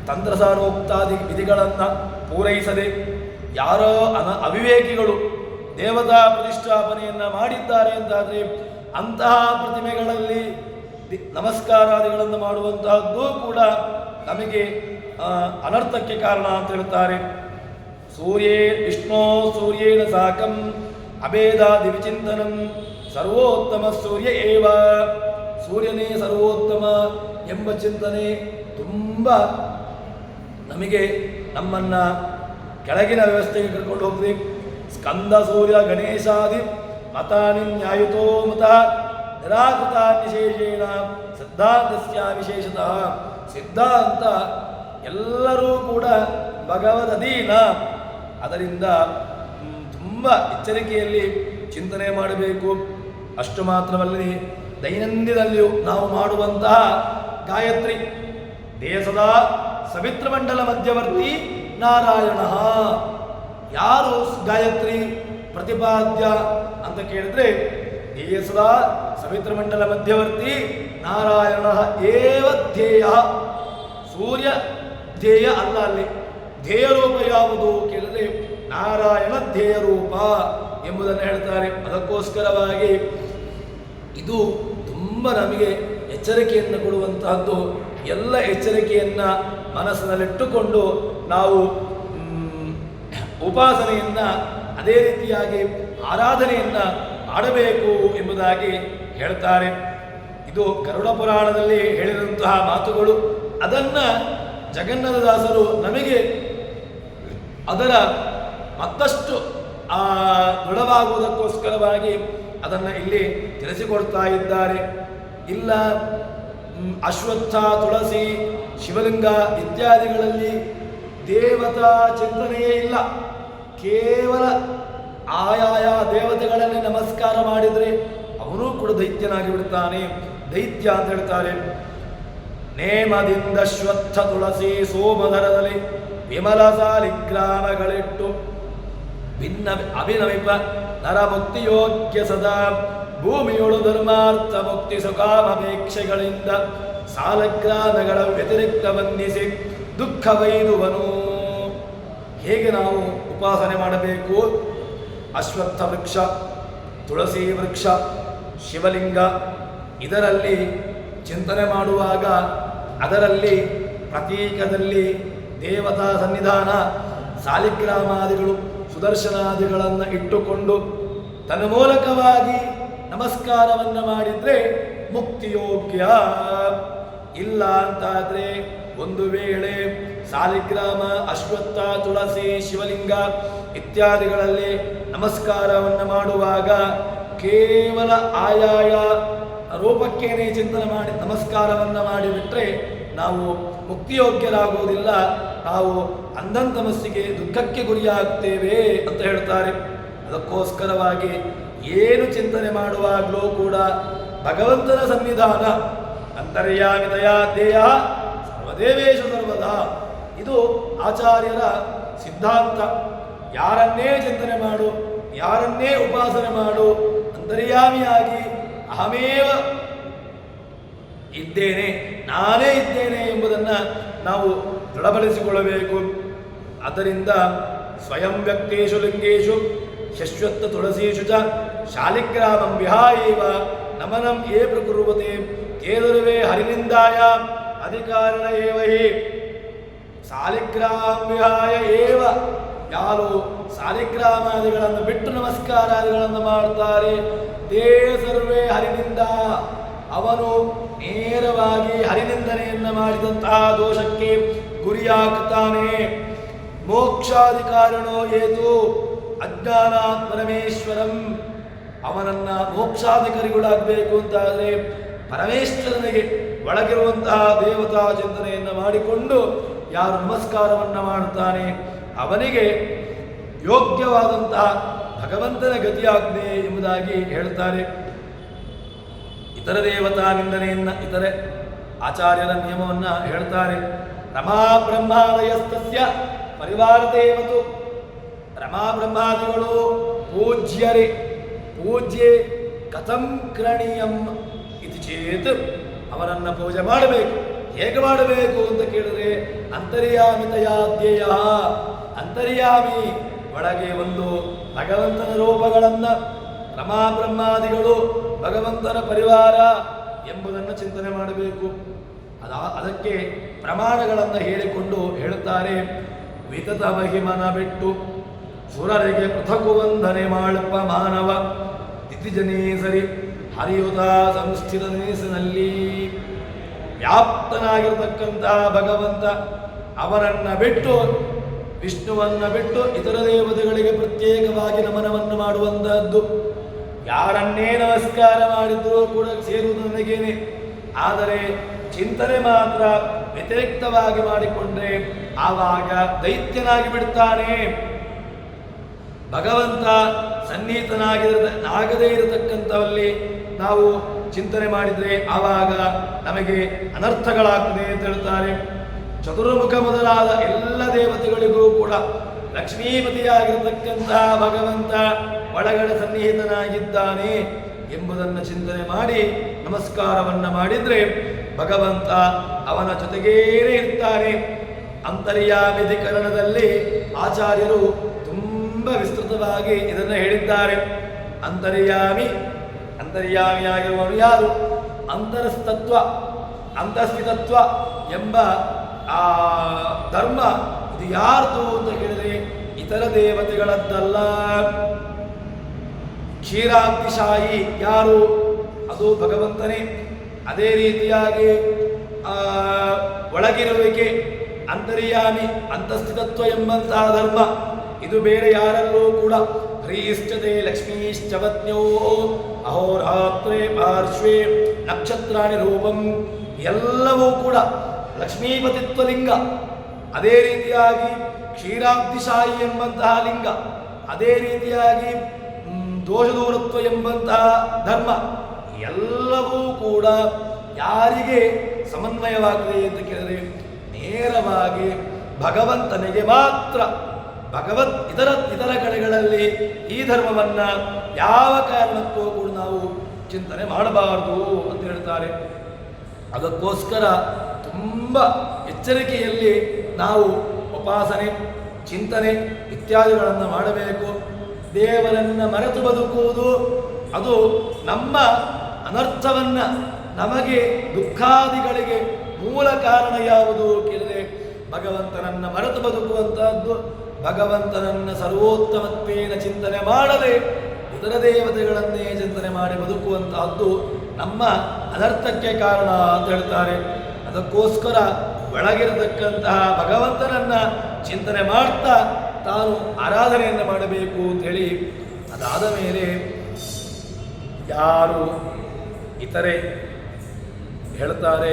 ತಂತ್ರಸಾರೋಕ್ತಾದಿ ವಿಧಿಗಳನ್ನು ಪೂರೈಸದೆ ಯಾರೋ ಅವಿವೇಕಿಗಳು ದೇವತಾ ಪ್ರತಿಷ್ಠಾಪನೆಯನ್ನು ಮಾಡಿದ್ದಾರೆ ಅಂತಾದರೆ ಅಂತಹ ಪ್ರತಿಮೆಗಳಲ್ಲಿ ನಮಸ್ಕಾರಾದಿಗಳನ್ನು ಮಾಡುವಂತಹದ್ದು ಕೂಡ ನಮಗೆ ಅನರ್ಥಕ್ಕೆ ಕಾರಣ ಅಂತ ಹೇಳ್ತಾರೆ. ಸೂರ್ಯೇ ವಿಷ್ಣು ಸೂರ್ಯೇಣ ಸಾಕಂ ಅಭೇದಾದಿ ವಿಚಿಂತನಂ ಸರ್ವೋತ್ತಮ ಸೂರ್ಯ ಏವ. ಸೂರ್ಯನೇ ಸರ್ವೋತ್ತಮ ಎಂಬ ಚಿಂತನೆ ತುಂಬ ನಮಗೆ ನಮ್ಮನ್ನು ಕೆಳಗಿನ ವ್ಯವಸ್ಥೆಗೆ ಕರ್ಕೊಂಡು ಹೋಗ್ತದೆ. ಸ್ಕಂದ ಸೂರ್ಯ ಗಣೇಶಾದಿ ಮತಾನಿ ನ್ಯಾಯುತೋ ಮತಃ ನಿರಾಕೃತ ವಿಶೇಷೇಣ ಸಿದ್ಧಾಂತಸ್ಯ ವಿಶೇಷತಃ. ಸಿದ್ಧಾಂತ ಎಲ್ಲರೂ ಕೂಡ ಭಗವದಧೀನ. ಅದರಿಂದ ತುಂಬ ಎಚ್ಚರಿಕೆಯಲ್ಲಿ ಚಿಂತನೆ ಮಾಡಬೇಕು. ಅಷ್ಟು ಮಾತ್ರವಲ್ಲದೆ ದೈನಂದಿನಲ್ಲಿಯೂ ನಾವು ಮಾಡುವಂತಹ ಗಾಯತ್ರಿ ದೇಶದ ಸವಿತೃಮಂಡಲ ಮಧ್ಯವರ್ತಿ ನಾರಾಯಣ. ಯಾರು ಗಾಯತ್ರಿ ಪ್ರತಿಪಾದ್ಯ ಅಂತ ಕೇಳಿದ್ರೆ ದೇಶದ ಸವಿತೃಮಂಡಲ ಮಧ್ಯವರ್ತಿ ನಾರಾಯಣ ಏವ ಧ್ಯೇಯ. ಸೂರ್ಯ ಧ್ಯೇಯ ಅಲ್ಲ, ಅಲ್ಲಿ ಧ್ಯೇಯ ರೂಪ ಯಾವುದು ಕೇಳಿದ್ರೆ ನಾರಾಯಣ ಧ್ಯೇಯ ರೂಪ ಎಂಬುದನ್ನು ಹೇಳ್ತಾರೆ. ಅದಕ್ಕೋಸ್ಕರವಾಗಿ ಇದು ತುಂಬ ನಮಗೆ ಎಚ್ಚರಿಕೆಯನ್ನು ಕೊಡುವಂತಹದ್ದು. ಎಲ್ಲ ಎಚ್ಚರಿಕೆಯನ್ನು ಮನಸ್ಸಿನಲ್ಲಿಟ್ಟುಕೊಂಡು ನಾವು ಉಪಾಸನೆಯನ್ನು ಅದೇ ರೀತಿಯಾಗಿ ಆರಾಧನೆಯನ್ನು ಮಾಡಬೇಕು ಎಂಬುದಾಗಿ ಹೇಳ್ತಾರೆ. ಇದು ಗರುಡ ಪುರಾಣದಲ್ಲಿ ಹೇಳಿರುವಂತಹ ಮಾತುಗಳು. ಅದನ್ನು ಜಗನ್ನಾಥದಾಸರು ನಮಗೆ ಅದರ ಮತ್ತಷ್ಟು ದೃಢವಾಗುವುದಕ್ಕೋಸ್ಕರವಾಗಿ ಅದನ್ನು ಇಲ್ಲಿ ತಿಳಿಸಿಕೊಡ್ತಾ ಇದ್ದಾರೆ. ಇಲ್ಲ ಅಶ್ವತ್ಥ ತುಳಸಿ ಶಿವಲಿಂಗ ಇತ್ಯಾದಿಗಳಲ್ಲಿ ದೇವತಾ ಚಿಂತನೆಯೇ ಇಲ್ಲ. ಕೇವಲ ಆಯಾಯ ದೇವತೆಗಳಲ್ಲಿ ನಮಸ್ಕಾರ ಮಾಡಿದರೆ ಅವನು ಕೂಡ ದೈತ್ಯನಾಗಿ ಬಿಡ್ತಾನೆ. ದೈತ್ಯ ಅಂತ ಹೇಳ್ತಾರೆ. ನೇಮದಿಂದ ಶ್ವತ್ಥ ತುಳಸಿ ಸೋಮಧರದಲ್ಲಿ ವಿಮಲ ಸಾಲಿಗ್ರಾಮಗಳಿಟ್ಟು ಭಿನ್ನ ಅಭಿನಮಿಪ ನರ ಮುಕ್ತಿಯೋಗ್ಯ ಸದಾ ಭೂಮಿಯೊಳು ಧರ್ಮಾರ್ಥ ಮುಕ್ತಿ ಸುಖಾಮಪೇಕ್ಷೆಗಳಿಂದ ಸಾಲಗ್ರಾಮಗಳ ವ್ಯತಿರಿಕ್ತ ಬಂಧಿಸಿ ದುಃಖವೈದುವನು. ಹೇಗೆ ನಾವು ಉಪಾಸನೆ ಮಾಡಬೇಕು? ಅಶ್ವತ್ಥ ವೃಕ್ಷ, ತುಳಸಿ ವೃಕ್ಷ, ಶಿವಲಿಂಗ ಇದರಲ್ಲಿ ಚಿಂತನೆ ಮಾಡುವಾಗ ಅದರಲ್ಲಿ ಪ್ರತೀಕದಲ್ಲಿ ದೇವತಾ ಸನ್ನಿಧಾನ ಸಾಲಿಗ್ರಾಮಾದಿಗಳು ಸುದರ್ಶನಾದಿಗಳನ್ನು ಇಟ್ಟುಕೊಂಡು ತನ್ನ ಮೂಲಕವಾಗಿ ನಮಸ್ಕಾರವನ್ನು ಮಾಡಿದರೆ ಮುಕ್ತಿಯೋಗ್ಯ. ಇಲ್ಲ ಅಂತಾದರೆ ಒಂದು ವೇಳೆ ಸಾಲಿಗ್ರಾಮ ಅಶ್ವತ್ಥ ತುಳಸಿ ಶಿವಲಿಂಗ ಇತ್ಯಾದಿಗಳಲ್ಲಿ ನಮಸ್ಕಾರವನ್ನು ಮಾಡುವಾಗ ಕೇವಲ ಆಯಾಯ ರೂಪಕ್ಕೇನೆ ಚಿಂತನೆ ಮಾಡಿ ನಮಸ್ಕಾರವನ್ನು ಮಾಡಿಬಿಟ್ರೆ ನಾವು ಮುಕ್ತಿಯೋಗ್ಯರಾಗುವುದಿಲ್ಲ. ನಾವು ಅಂಧಂತಮಸ್ಸಿಗೆ ದುಃಖಕ್ಕೆ ಗುರಿಯಾಗ್ತೇವೆ ಅಂತ ಹೇಳ್ತಾರೆ. ಅದಕ್ಕೋಸ್ಕರವಾಗಿ ಏನು ಚಿಂತನೆ ಮಾಡುವಾಗಲೂ ಕೂಡ ಭಗವಂತನ ಸನ್ನಿಧಾನ ಅಂತರ್ಯಾಮಿ ದಯಾ ದೇಯ ಸರ್ವದೇವೇಶು ಸರ್ವದಾ. ಇದು ಆಚಾರ್ಯರ ಸಿದ್ಧಾಂತ. ಯಾರನ್ನೇ ಚಿಂತನೆ ಮಾಡು, ಯಾರನ್ನೇ ಉಪಾಸನೆ ಮಾಡು, ಅಂತರ್ಯಾಮಿಯಾಗಿ ಅಹಮೇವ ಇದ್ದೇನೆ, ನಾನೇ ಇದ್ದೇನೆ ಎಂಬುದನ್ನು ನಾವು ದೃಢಪಡಿಸಿಕೊಳ್ಳಬೇಕು. ಆದ್ದರಿಂದ ಸ್ವಯಂ ವ್ಯಕ್ತೇಶು ಲಿಂಗೇಶು ಶಶ್ವತ್ಥ ತುಳಸೀಶು ಚ ಶಾಲಿಗ್ರಾಮಂ ವಿಹಾಯೇವ ನಮನಂ ಯೇ ಪ್ರಕುರ್ವತೆ ತೇದುರ್ವೇ ಹರಿನಿಂದಾಯ ಅಧಿಕಾರಣ ಏವ ಹಿ. ಸಾಲಿಗ್ರಾಮ ವಿಹಾಯ ಏವ, ಯಾರು ಸಾಲಿಗ್ರಾಮಾದಿಗಳನ್ನು ಬಿಟ್ಟು ನಮಸ್ಕಾರಾದಿಗಳನ್ನು ಮಾಡ್ತಾರೆ ತೇ ಸರ್ವೇ ಹರಿನಿಂದ, ಅವನು ನೇರವಾಗಿ ಹರಿನಿಂದನೆಯನ್ನು ಮಾಡಿದಂತಹ ದೋಷಕ್ಕೆ ಗುರಿಯಾಗ್ತಾನೆ. ಮೋಕ್ಷಾಧಿಕಾರಿಣೋ ಏತು ಅಜ್ಞಾನಾತ್ ಪರಮೇಶ್ವರಂ. ಅವನನ್ನ ಮೋಕ್ಷಾಧಿಕಾರಿಗಳಾಗಬೇಕು ಅಂತಾದರೆ ಪರಮೇಶ್ವರನಿಗೆ ಒಳಗಿರುವಂತಹ ದೇವತಾ ಚಿಂತನೆಯನ್ನು ಮಾಡಿಕೊಂಡು ಯಾರು ನಮಸ್ಕಾರವನ್ನು ಮಾಡ್ತಾನೆ ಅವನಿಗೆ ಯೋಗ್ಯವಾದಂತಹ ಭಗವಂತನ ಗತಿಯಾಜ್ಞೆ ಎಂಬುದಾಗಿ ಹೇಳ್ತಾರೆ. ಇತರ ದೇವತಾ ನಿಂದನೆಯನ್ನು ಇತರೆ ಆಚಾರ್ಯರ ನಿಯಮವನ್ನು ಹೇಳ್ತಾರೆ. ರಮಾ ಬ್ರಹ್ಮಾದಯಸ್ತಸ್ಯ ಪರಿವಾರ ದೇವತು. ರಮಾ ಬ್ರಹ್ಮಾದಿಗಳು ಪೂಜ್ಯರೇ. ಪೂಜ್ಯೆ ಕಥಂ ಕರಣೀಯಂ ಇದು ಚೇತ್, ಅವರನ್ನು ಪೂಜೆ ಮಾಡಬೇಕು. ಹೇಗೆ ಮಾಡಬೇಕು ಅಂತ ಕೇಳಿದ್ರೆ ಅಂತರ್ಯಾಮಿತಯಾದ್ಯಯ, ಅಂತರ್ಯಾಮಿ ಒಳಗೆ ಒಂದು ಭಗವಂತನ ರೂಪಗಳನ್ನು, ರಮಾ ಬ್ರಹ್ಮಾದಿಗಳು ಭಗವಂತನ ಪರಿವಾರ ಎಂಬುದನ್ನು ಚಿಂತನೆ ಮಾಡಬೇಕು. ಅದಕ್ಕೆ ಪ್ರಮಾಣಗಳನ್ನು ಹೇಳಿಕೊಂಡು ಹೇಳುತ್ತಾರೆ. ವಿತತ ಮಹಿಮನ ಬಿಟ್ಟು ಸುರರಿಗೆ ಪೃಥಕು ವಂದನೆ ಮಾಡಪ್ಪ ಮಾನವ ತಿಥಿಜನೇಸರಿ ಹರಿಯುತ ಸಂಸ್ಥಿತ ನೀಸಿನಲ್ಲಿ ವ್ಯಾಪ್ತನಾಗಿರತಕ್ಕಂತಹ ಭಗವಂತ ಅವನನ್ನ ಬಿಟ್ಟು, ವಿಷ್ಣುವನ್ನ ಬಿಟ್ಟು ಇತರ ದೇವತೆಗಳಿಗೆ ಪ್ರತ್ಯೇಕವಾಗಿ ನಮನವನ್ನು ಮಾಡುವಂತಹದ್ದು. ಯಾರನ್ನೇ ನಮಸ್ಕಾರ ಮಾಡಿದ್ರೂ ಕೂಡ ಸೇರುವುದು ನನಗೇನೆ. ಆದರೆ ಚಿಂತನೆ ಮಾತ್ರ ವ್ಯತಿರಿಕ್ತವಾಗಿ ಮಾಡಿಕೊಂಡ್ರೆ ಆವಾಗ ದೈತ್ಯನಾಗಿ ಬಿಡ್ತಾನೆ. ಭಗವಂತ ಸನ್ನಿಹಿತನಾಗದೇ ಇರತಕ್ಕಂಥವಲ್ಲಿ ನಾವು ಚಿಂತನೆ ಮಾಡಿದರೆ ಆವಾಗ ನಮಗೆ ಅನರ್ಥಗಳಾಗ್ತದೆ ಅಂತ ಹೇಳ್ತಾರೆ. ಚತುರ್ಮುಖ ಮೊದಲಾದ ಎಲ್ಲ ದೇವತೆಗಳಿಗೂ ಕೂಡ ಲಕ್ಷ್ಮೀಪತಿಯಾಗಿರತಕ್ಕಂತಹ ಭಗವಂತ ಒಳಗಡೆ ಸನ್ನಿಹಿತನಾಗಿದ್ದಾನೆ ಎಂಬುದನ್ನು ಚಿಂತನೆ ಮಾಡಿ ನಮಸ್ಕಾರವನ್ನು ಮಾಡಿದರೆ ಭಗವಂತ ಅವನ ಜೊತೆಗೇನೆ ಇರ್ತಾನೆ. ಅಂತರ್ಯಾಮಿಧಿಕರಣದಲ್ಲಿ ಆಚಾರ್ಯರು ತುಂಬ ವಿಸ್ತೃತವಾಗಿ ಇದನ್ನು ಹೇಳಿದ್ದಾರೆ. ಅಂತರ್ಯಾಮಿಯಾಗಿರುವವರು ಯಾರು? ಅಂತರಸ್ತತ್ವ, ಅಂತಸ್ಥಿತತ್ವ ಎಂಬ ಆ ಧರ್ಮ ಇದು ಯಾರ್ದು ಅಂತ ಕೇಳಿದರೆ ಇತರ ದೇವತೆಗಳದ್ದಲ್ಲ. ಕ್ಷೀರಾಬ್ಧಿಶಾಹಿ ಯಾರು? ಅದು ಭಗವಂತನೇ. ಅದೇ ರೀತಿಯಾಗಿ ಒಳಗಿರುವಿಕೆ ಅಂತರ್ಯಾಮಿ, ಅಂತಸ್ಥಿತತ್ವ ಎಂಬಂತಹ ಧರ್ಮ ಇದು ಬೇರೆ ಯಾರಲ್ಲೂ ಕೂಡ. ಹ್ರೀಶ್ಚತೆ ಲಕ್ಷ್ಮೀಶ್ಚವತ್ನ್ಯೋ ಅಹೋರಾತ್ರೇ ಪಾರ್ಶ್ವೇ ನಕ್ಷತ್ರಾಣಿ ರೂಪಂ ಎಲ್ಲವೂ ಕೂಡ ಲಕ್ಷ್ಮೀಪತಿತ್ವ ಲಿಂಗ. ಅದೇ ರೀತಿಯಾಗಿ ಕ್ಷೀರಾಬ್ಧಿಶಾಹಿ ಎಂಬಂತಹ ಲಿಂಗ, ಅದೇ ರೀತಿಯಾಗಿ ದೋಷದೂರತ್ವ ಎಂಬಂತಹ ಧರ್ಮ ಎಲ್ಲವೂ ಕೂಡ ಯಾರಿಗೆ ಸಮನ್ವಯವಾಗಿದೆ ಅಂತ ಕೇಳಿದರೆ ನೇರವಾಗಿ ಭಗವಂತನಿಗೆ ಮಾತ್ರ. ಇತರ ಕಡೆಗಳಲ್ಲಿ ಈ ಧರ್ಮವನ್ನು ಯಾವ ಕಾರಣಕ್ಕೂ ಕೂಡ ನಾವು ಚಿಂತನೆ ಮಾಡಬಾರದು ಅಂತ ಹೇಳ್ತಾರೆ. ಅದಕ್ಕೋಸ್ಕರ ತುಂಬ ಎಚ್ಚರಿಕೆಯಲ್ಲಿ ನಾವು ಉಪಾಸನೆ, ಚಿಂತನೆ ಇತ್ಯಾದಿಗಳನ್ನು ಮಾಡಬೇಕು. ದೇವರನ್ನು ಮರೆತು ಬದುಕುವುದು ಅದು ನಮ್ಮ ಅನರ್ಥವನ್ನು, ನಮಗೆ ದುಃಖಾದಿಗಳಿಗೆ ಮೂಲ ಕಾರಣ ಯಾವುದು ಕೇಳಿದರೆ ಭಗವಂತನನ್ನು ಮರೆತು ಬದುಕುವಂತಹದ್ದು. ಭಗವಂತನನ್ನು ಸರ್ವೋತ್ತಮತ್ವೇನ ಚಿಂತನೆ ಮಾಡದೆ ಇತರ ದೇವತೆಗಳನ್ನೇ ಚಿಂತನೆ ಮಾಡಿ ಬದುಕುವಂತಹದ್ದು ನಮ್ಮ ಅನರ್ಥಕ್ಕೆ ಕಾರಣ ಅಂತ ಹೇಳ್ತಾರೆ. ಅದಕ್ಕೋಸ್ಕರ ಒಳಗಿರತಕ್ಕಂತಹ ಭಗವಂತನನ್ನು ಚಿಂತನೆ ಮಾಡ್ತಾ ತಾನು ಆರಾಧನೆಯನ್ನು ಮಾಡಬೇಕು ಅಂತೇಳಿ, ಅದಾದ ಮೇಲೆ ಯಾರು ಇತರೆ ಹೇಳ್ತಾರೆ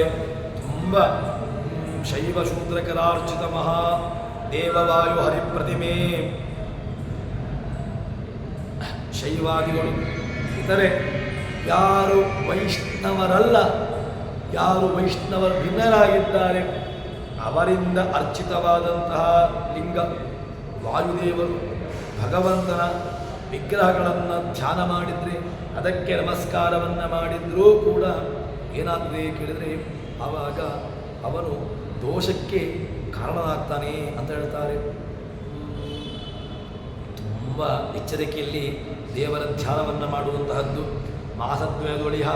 ತುಂಬ ಶೈವ ಶೂದ್ರಕರಾರ್ಚಿತ ಮಹಾ ದೇವವಾಯು ಹರಿಪ್ರತಿಮೆ, ಶೈವಾದಿಗಳು ಇತರೆ ಯಾರು ವೈಷ್ಣವರಲ್ಲ, ಯಾರು ವೈಷ್ಣವರು ಭಿನ್ನರಾಗಿದ್ದಾರೆ ಅವರಿಂದ ಅರ್ಚಿತವಾದಂತಹ ಲಿಂಗ ವಾಯುದೇವರು ಭಗವಂತನ ವಿಗ್ರಹಗಳನ್ನು ಧ್ಯಾನ ಮಾಡಿದರೆ, ಅದಕ್ಕೆ ನಮಸ್ಕಾರವನ್ನು ಮಾಡಿದ್ರೂ ಕೂಡ ಏನಾಗ್ತದೆ ಕೇಳಿದರೆ ಆವಾಗ ಅವನು ದೋಷಕ್ಕೆ ಕಾರಣನಾಗ್ತಾನೆ ಅಂತ ಹೇಳ್ತಾರೆ. ತುಂಬ ಎಚ್ಚರಿಕೆಯಲ್ಲಿ ದೇವರ ಧ್ಯಾನವನ್ನು ಮಾಡುವಂತಹದ್ದು. ಮಾಸದ್ವಯದೊಳಿಹ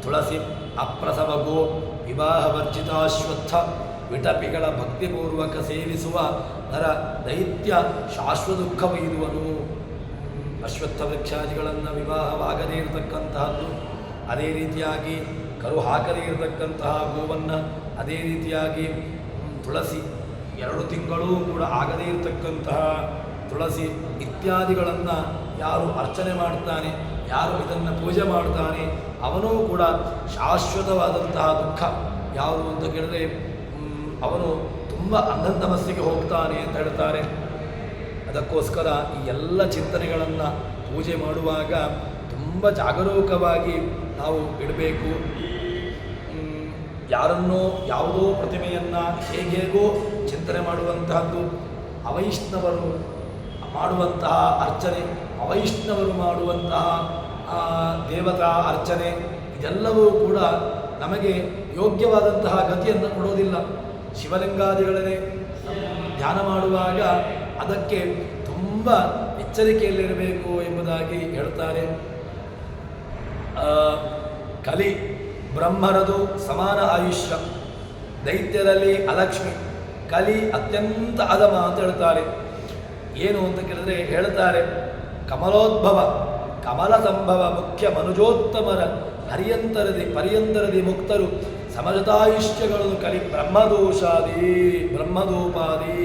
ತುಳಸಿ ಅಪ್ರಸವಗೋ ವಿವಾಹವರ್ಜಿತಾಶ್ವತ್ಥ ವಿಟಪಿಗಳ ಭಕ್ತಿಪೂರ್ವಕ ಸೇವಿಸುವ ನರ ದೈತ್ಯ ಶಾಶ್ವತ ದುಃಖವೈದುವನು. ಅಶ್ವತ್ಥ ವೃಕ್ಷಾದಿಗಳನ್ನು ವಿವಾಹವಾಗದೇ ಇರತಕ್ಕಂತಹದ್ದು, ಅದೇ ರೀತಿಯಾಗಿ ಕರು ಹಾಕದೇ ಇರತಕ್ಕಂತಹ ಗೋವನ್ನು, ಅದೇ ರೀತಿಯಾಗಿ ತುಳಸಿ 2 ತಿಂಗಳೂ ಕೂಡ ಆಗದೇ ಇರತಕ್ಕಂತಹ ತುಳಸಿ ಇತ್ಯಾದಿಗಳನ್ನು ಯಾರು ಅರ್ಚನೆ ಮಾಡ್ತಾನೆ, ಯಾರು ಇದನ್ನು ಪೂಜೆ ಮಾಡ್ತಾನೆ ಅವನೂ ಕೂಡ ಶಾಶ್ವತವಾದಂತಹ ದುಃಖ ಯಾವುದು ಅಂತ ಕೇಳಿದ್ರೆ ಅವನು ತುಂಬ ಅಂಧಂತಮಸ್ಸಿಗೆ ಹೋಗ್ತಾನೆ ಅಂತ ಹೇಳ್ತಾರೆ. ಅದಕ್ಕೋಸ್ಕರ ಈ ಎಲ್ಲ ಚಿಂತನೆಗಳನ್ನು ಪೂಜೆ ಮಾಡುವಾಗ ತುಂಬ ಜಾಗರೂಕವಾಗಿ ನಾವು ಇಡಬೇಕು. ಯಾರನ್ನೋ ಯಾವುದೋ ಪ್ರತಿಮೆಯನ್ನು ಹೇಗೇಗೋ ಚಿಂತನೆ ಮಾಡುವಂತಹದ್ದು, ಅವೈಷ್ಣವರು ಮಾಡುವಂತಹ ಅರ್ಚನೆ, ಅವೈಷ್ಣವರು ಮಾಡುವಂತಹ ದೇವತಾ ಅರ್ಚನೆ ಇದೆಲ್ಲವೂ ಕೂಡ ನಮಗೆ ಯೋಗ್ಯವಾದಂತಹ ಗತಿಯನ್ನು ಕೊಡೋದಿಲ್ಲ. ಶಿವಲಿಂಗಾದಿಗಳನ್ನೇ ಧ್ಯಾನ ಮಾಡುವಾಗ ಅದಕ್ಕೆ ತುಂಬ ಎಚ್ಚರಿಕೆಯಲ್ಲಿರಬೇಕು ಎಂಬುದಾಗಿ ಹೇಳ್ತಾರೆ. ಕಲಿ ಬ್ರಹ್ಮರದು ಸಮಾನ ಆಯುಷ್ಯ, ದೈತ್ಯರಲ್ಲಿ ಅಲಕ್ಷ್ಮಿ, ಕಲಿ ಅತ್ಯಂತ ಅಧಮ ಅಂತ ಹೇಳ್ತಾರೆ. ಏನು ಅಂತ ಕೇಳಿದ್ರೆ ಹೇಳ್ತಾರೆ, ಕಮಲೋದ್ಭವ ಕಮಲ ಸಂಭವ ಮುಖ್ಯ ಮನುಜೋತ್ತಮರ ಪರ್ಯಂತರದಿ ಮುಕ್ತರು ಸಮಜತಾಯುಷ್ಯಗಳನ್ನು ಕಲಿ ಬ್ರಹ್ಮದೋಪಾದಿ.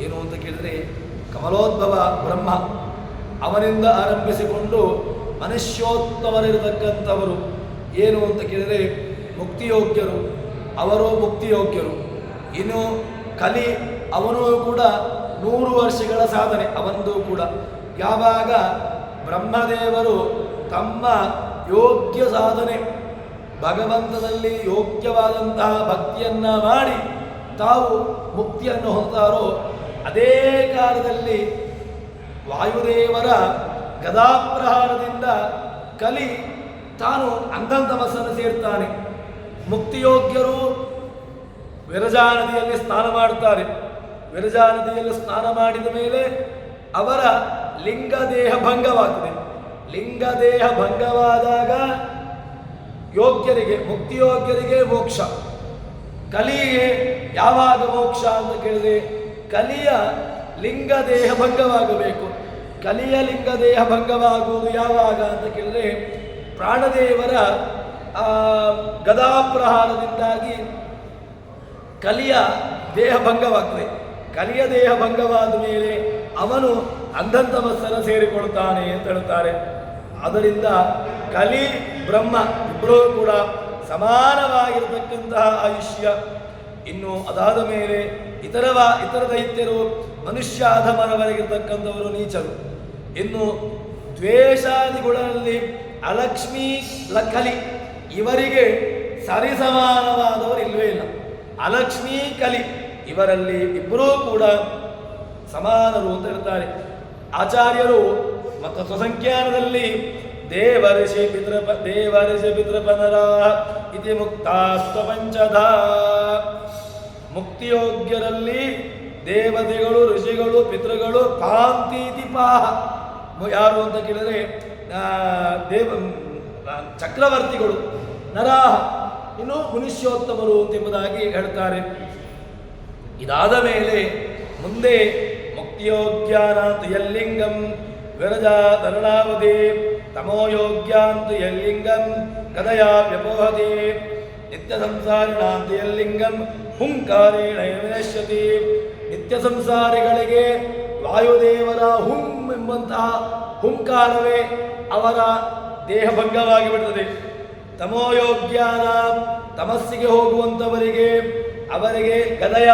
ಏನು ಅಂತ ಕೇಳಿದರೆ ಕಮಲೋದ್ಭವ ಬ್ರಹ್ಮ, ಅವನಿಂದ ಆರಂಭಿಸಿಕೊಂಡು ಮನುಷ್ಯೋತ್ತಮರಿರತಕ್ಕಂಥವರು ಏನು ಅಂತ ಕೇಳಿದರೆ ಮುಕ್ತಿಯೋಗ್ಯರು, ಅವರು ಮುಕ್ತಿಯೋಗ್ಯರು. ಇನ್ನು ಕಲಿ ಅವನು ಕೂಡ 100 ವರ್ಷಗಳ ಸಾಧನೆ ಅವನದು ಕೂಡ. ಯಾವಾಗ ಬ್ರಹ್ಮದೇವರು ತಮ್ಮ ಯೋಗ್ಯ ಸಾಧನೆ ಭಗವಂತನಲ್ಲಿ ಯೋಗ್ಯವಾದಂತಹ ಭಕ್ತಿಯನ್ನು ಮಾಡಿ ತಾವು ಮುಕ್ತಿಯನ್ನು ಹೊಂದಾರೋ ಅದೇ ಕಾಲದಲ್ಲಿ ವಾಯುದೇವರ ಗದಾಪ್ರಹಾರದಿಂದ ಕಲಿ ತಾನು ಅಂಧಂತಮಸ್ಸನ್ನು ಸೇರ್ತಾನೆ. ಮುಕ್ತಿಯೋಗ್ಯರು ವಿರಜಾ ನದಿಯಲ್ಲಿ ಸ್ನಾನ ಮಾಡ್ತಾರೆ. ವಿರಜಾ ನದಿಯಲ್ಲಿ ಸ್ನಾನ ಮಾಡಿದ ಮೇಲೆ ಅವರ ಲಿಂಗದೇಹ ಭಂಗವಾಗ್ತದೆ. ಲಿಂಗದೇಹ ಭಂಗವಾದಾಗ ಯೋಗ್ಯರಿಗೆ ಮುಕ್ತಿಯೋಗ್ಯರಿಗೆ ಮೋಕ್ಷ. ಕಲಿಗೆ ಯಾವಾಗ ಮೋಕ್ಷ ಅಂತ ಕೇಳಿದ್ರೆ ಕಲಿಯ ಲಿಂಗದೇಹ ಭಂಗವಾಗಬೇಕು. ಕಲಿಯ ಲಿಂಗದೇಹ ಭಂಗವಾಗುವುದು ಯಾವಾಗ ಅಂತ ಕೇಳಿದ್ರೆ ಪ್ರಾಣದೇವರ ಗದಾಪ್ರಹಾರದಿಂದಾಗಿ ಕಲಿಯ ದೇಹ ಭಂಗವಾಗ್ತದೆ. ಕಲಿಯ ದೇಹ ಭಂಗವಾದ ಮೇಲೆ ಅವನು ಅಂಧಂತಮಸ್ಸನ್ನು ಸೇರಿಕೊಳ್ತಾನೆ ಅಂತ ಹೇಳ್ತಾರೆ. ಆದ್ದರಿಂದ ಕಲಿ ಬ್ರಹ್ಮ ಇಬ್ಬರೂ ಕೂಡ ಸಮಾನವಾಗಿರತಕ್ಕಂತಹ ಆಯುಷ್ಯ. ಇನ್ನು ಅದಾದ ಮೇಲೆ ಇತರ ದೈತ್ಯರು ಮನುಷ್ಯಾಧಮರವರೆಗಿರ್ತಕ್ಕಂಥವರು ನೀಚರು. ಇನ್ನು ದ್ವೇಷಾದಿಗಳಲ್ಲಿ ಅಲಕ್ಷ್ಮೀ ಕಲಿ ಇವರಿಗೆ ಸರಿಸಮಾನವಾದವರು ಇಲ್ಲವೇ ಇಲ್ಲ. ಅಲಕ್ಷ್ಮೀ ಕಲಿ ಇವರಲ್ಲಿ ಇಬ್ಬರೂ ಕೂಡ ಸಮಾನರು ಅಂತ ಹೇಳ್ತಾರೆ ಆಚಾರ್ಯರು. ಮತ್ತು ಸ್ವಸಂಖ್ಯಾನದಲ್ಲಿ ದೇವರ್ಷಿ ಪಿತೃಪನರ ಇತಿ ಮುಕ್ತಾಸ್ತ ಪಂಚಧ. ಮುಕ್ತಿಯೋಗ್ಯರಲ್ಲಿ ದೇವತೆಗಳು, ಋಷಿಗಳು, ಪಿತೃಗಳು, ಪಾಂತೀತಿ ಪಾಹ. ಯಾರು ಅಂತ ಕೇಳಿದರೆ ಚಕ್ರವರ್ತಿಗಳು, ನರಾಹ, ಇನ್ನು ಮನುಷ್ಯೋತ್ತಮರು ಎಂಬುದಾಗಿ ಹೇಳ್ತಾರೆ. ಇದಾದ ಮೇಲೆ ಮುಂದೆ ಮುಕ್ತಿಯೋಗ್ಯಾನಾಂತ ಯಲ್ಲಿಂಗಂ ವಿರಜಾ ತರುಣಾವಧಿ ತಮೋಯೋಗ್ಯಾಂತ ಯಲ್ಲಿಂಗಂ ಗದಯಾ ವ್ಯಪೋಹತಿ ನಿತ್ಯ ಸಂಸಾರಿಣಾಂತ ಯಲ್ಲಿಂಗಂ ಹುಂಕಾರೇಣ ವಿನಶ್ಯತಿ. ನಿತ್ಯ ಸಂಸಾರಿಗಳಿಗೆ ವಾಯುದೇವರ ಹುಂ ಎಂಬಂತಹ ಹುಂಕಾರವೇ ಅವರ ದೇಹಭಂಗವಾಗಿ ಬಿಡುತ್ತದೆ. ತಮೋಯೋಗ್ಯಾನ ತಮಸ್ಸಿಗೆ ಹೋಗುವಂಥವರಿಗೆ ಅವರಿಗೆ ಗದಯ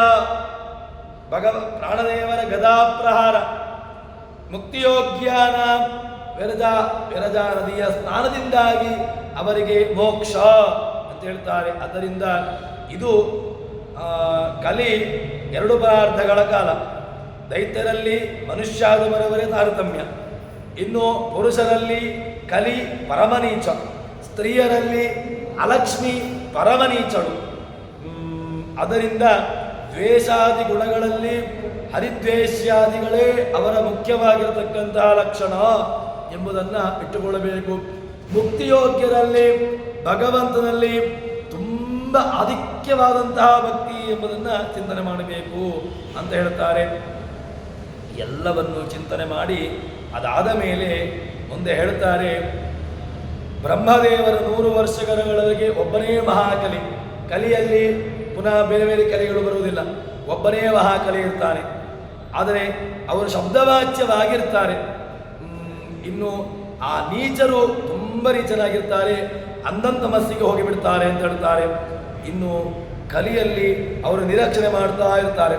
ಪ್ರಾಣದೇವರ ಗದಾಪ್ರಹಾರ. ಮುಕ್ತಿಯೋಗ್ಯಾನ ವಿರಜಾ ನದಿಯ ಸ್ನಾನದಿಂದಾಗಿ ಅವರಿಗೆ ಮೋಕ್ಷ ಅಂತ ಹೇಳ್ತಾರೆ. ಆದ್ದರಿಂದ ಇದು ಕಲಿ 2 ಪರಾರ್ಧಗಳ ಕಾಲ. ದೈತ್ಯರಲ್ಲಿ ಮನುಷ್ಯಾಧಮರವರೇ ತಾರತಮ್ಯ. ಇನ್ನು ಪುರುಷರಲ್ಲಿ ಕಲಿ ಪರಮನೀಚ, ಸ್ತ್ರೀಯರಲ್ಲಿ ಅಲಕ್ಷ್ಮಿ ಪರಮನೀಚಳು. ಅದರಿಂದ ದ್ವೇಷಾದಿ ಗುಣಗಳಲ್ಲಿ ಹರಿದ್ವೇಷ್ಯಾದಿಗಳೇ ಅವರ ಮುಖ್ಯವಾಗಿರತಕ್ಕಂತಹ ಲಕ್ಷಣ ಎಂಬುದನ್ನು ಇಟ್ಟುಕೊಳ್ಳಬೇಕು. ಮುಕ್ತಿಯೋಗ್ಯರಲ್ಲಿ ಭಗವಂತನಲ್ಲಿ ತುಂಬ ಆಧಿಕ್ಯವಾದಂತಹ ಭಕ್ತಿ ಎಂಬುದನ್ನು ಚಿಂತನೆ ಮಾಡಬೇಕು ಅಂತ ಹೇಳ್ತಾರೆ. ಎಲ್ಲವನ್ನು ಚಿಂತನೆ ಮಾಡಿ ಅದಾದ ಮೇಲೆ ಮುಂದೆ ಹೇಳ್ತಾರೆ, ಬ್ರಹ್ಮದೇವರ 100 ವರ್ಷಗಳವರೆಗೆ ಒಬ್ಬನೇ ಮಹಾಕಲಿ. ಕಲಿಯಲ್ಲಿ ಪುನಃ ಬೇರೆ ಬೇರೆ ಕಲಿಗಳು ಬರುವುದಿಲ್ಲ, ಒಬ್ಬನೇ ಮಹಾಕಲಿ ಇರ್ತಾನೆ. ಆದರೆ ಅವರು ಶಬ್ದವಾಚ್ಯವಾಗಿರ್ತಾರೆ. ಇನ್ನು ಆ ನೀಚರು ತುಂಬ ನೀಚರಾಗಿರ್ತಾರೆ, ಅಂಧಂತಮಸ್ಸಿಗೆ ಹೋಗಿಬಿಡ್ತಾರೆ ಅಂತ ಹೇಳ್ತಾರೆ. ಇನ್ನು ಕಲಿಯಲ್ಲಿ ಅವರು ನಿರೀಕ್ಷಣೆ ಮಾಡ್ತಾ ಇರ್ತಾರೆ.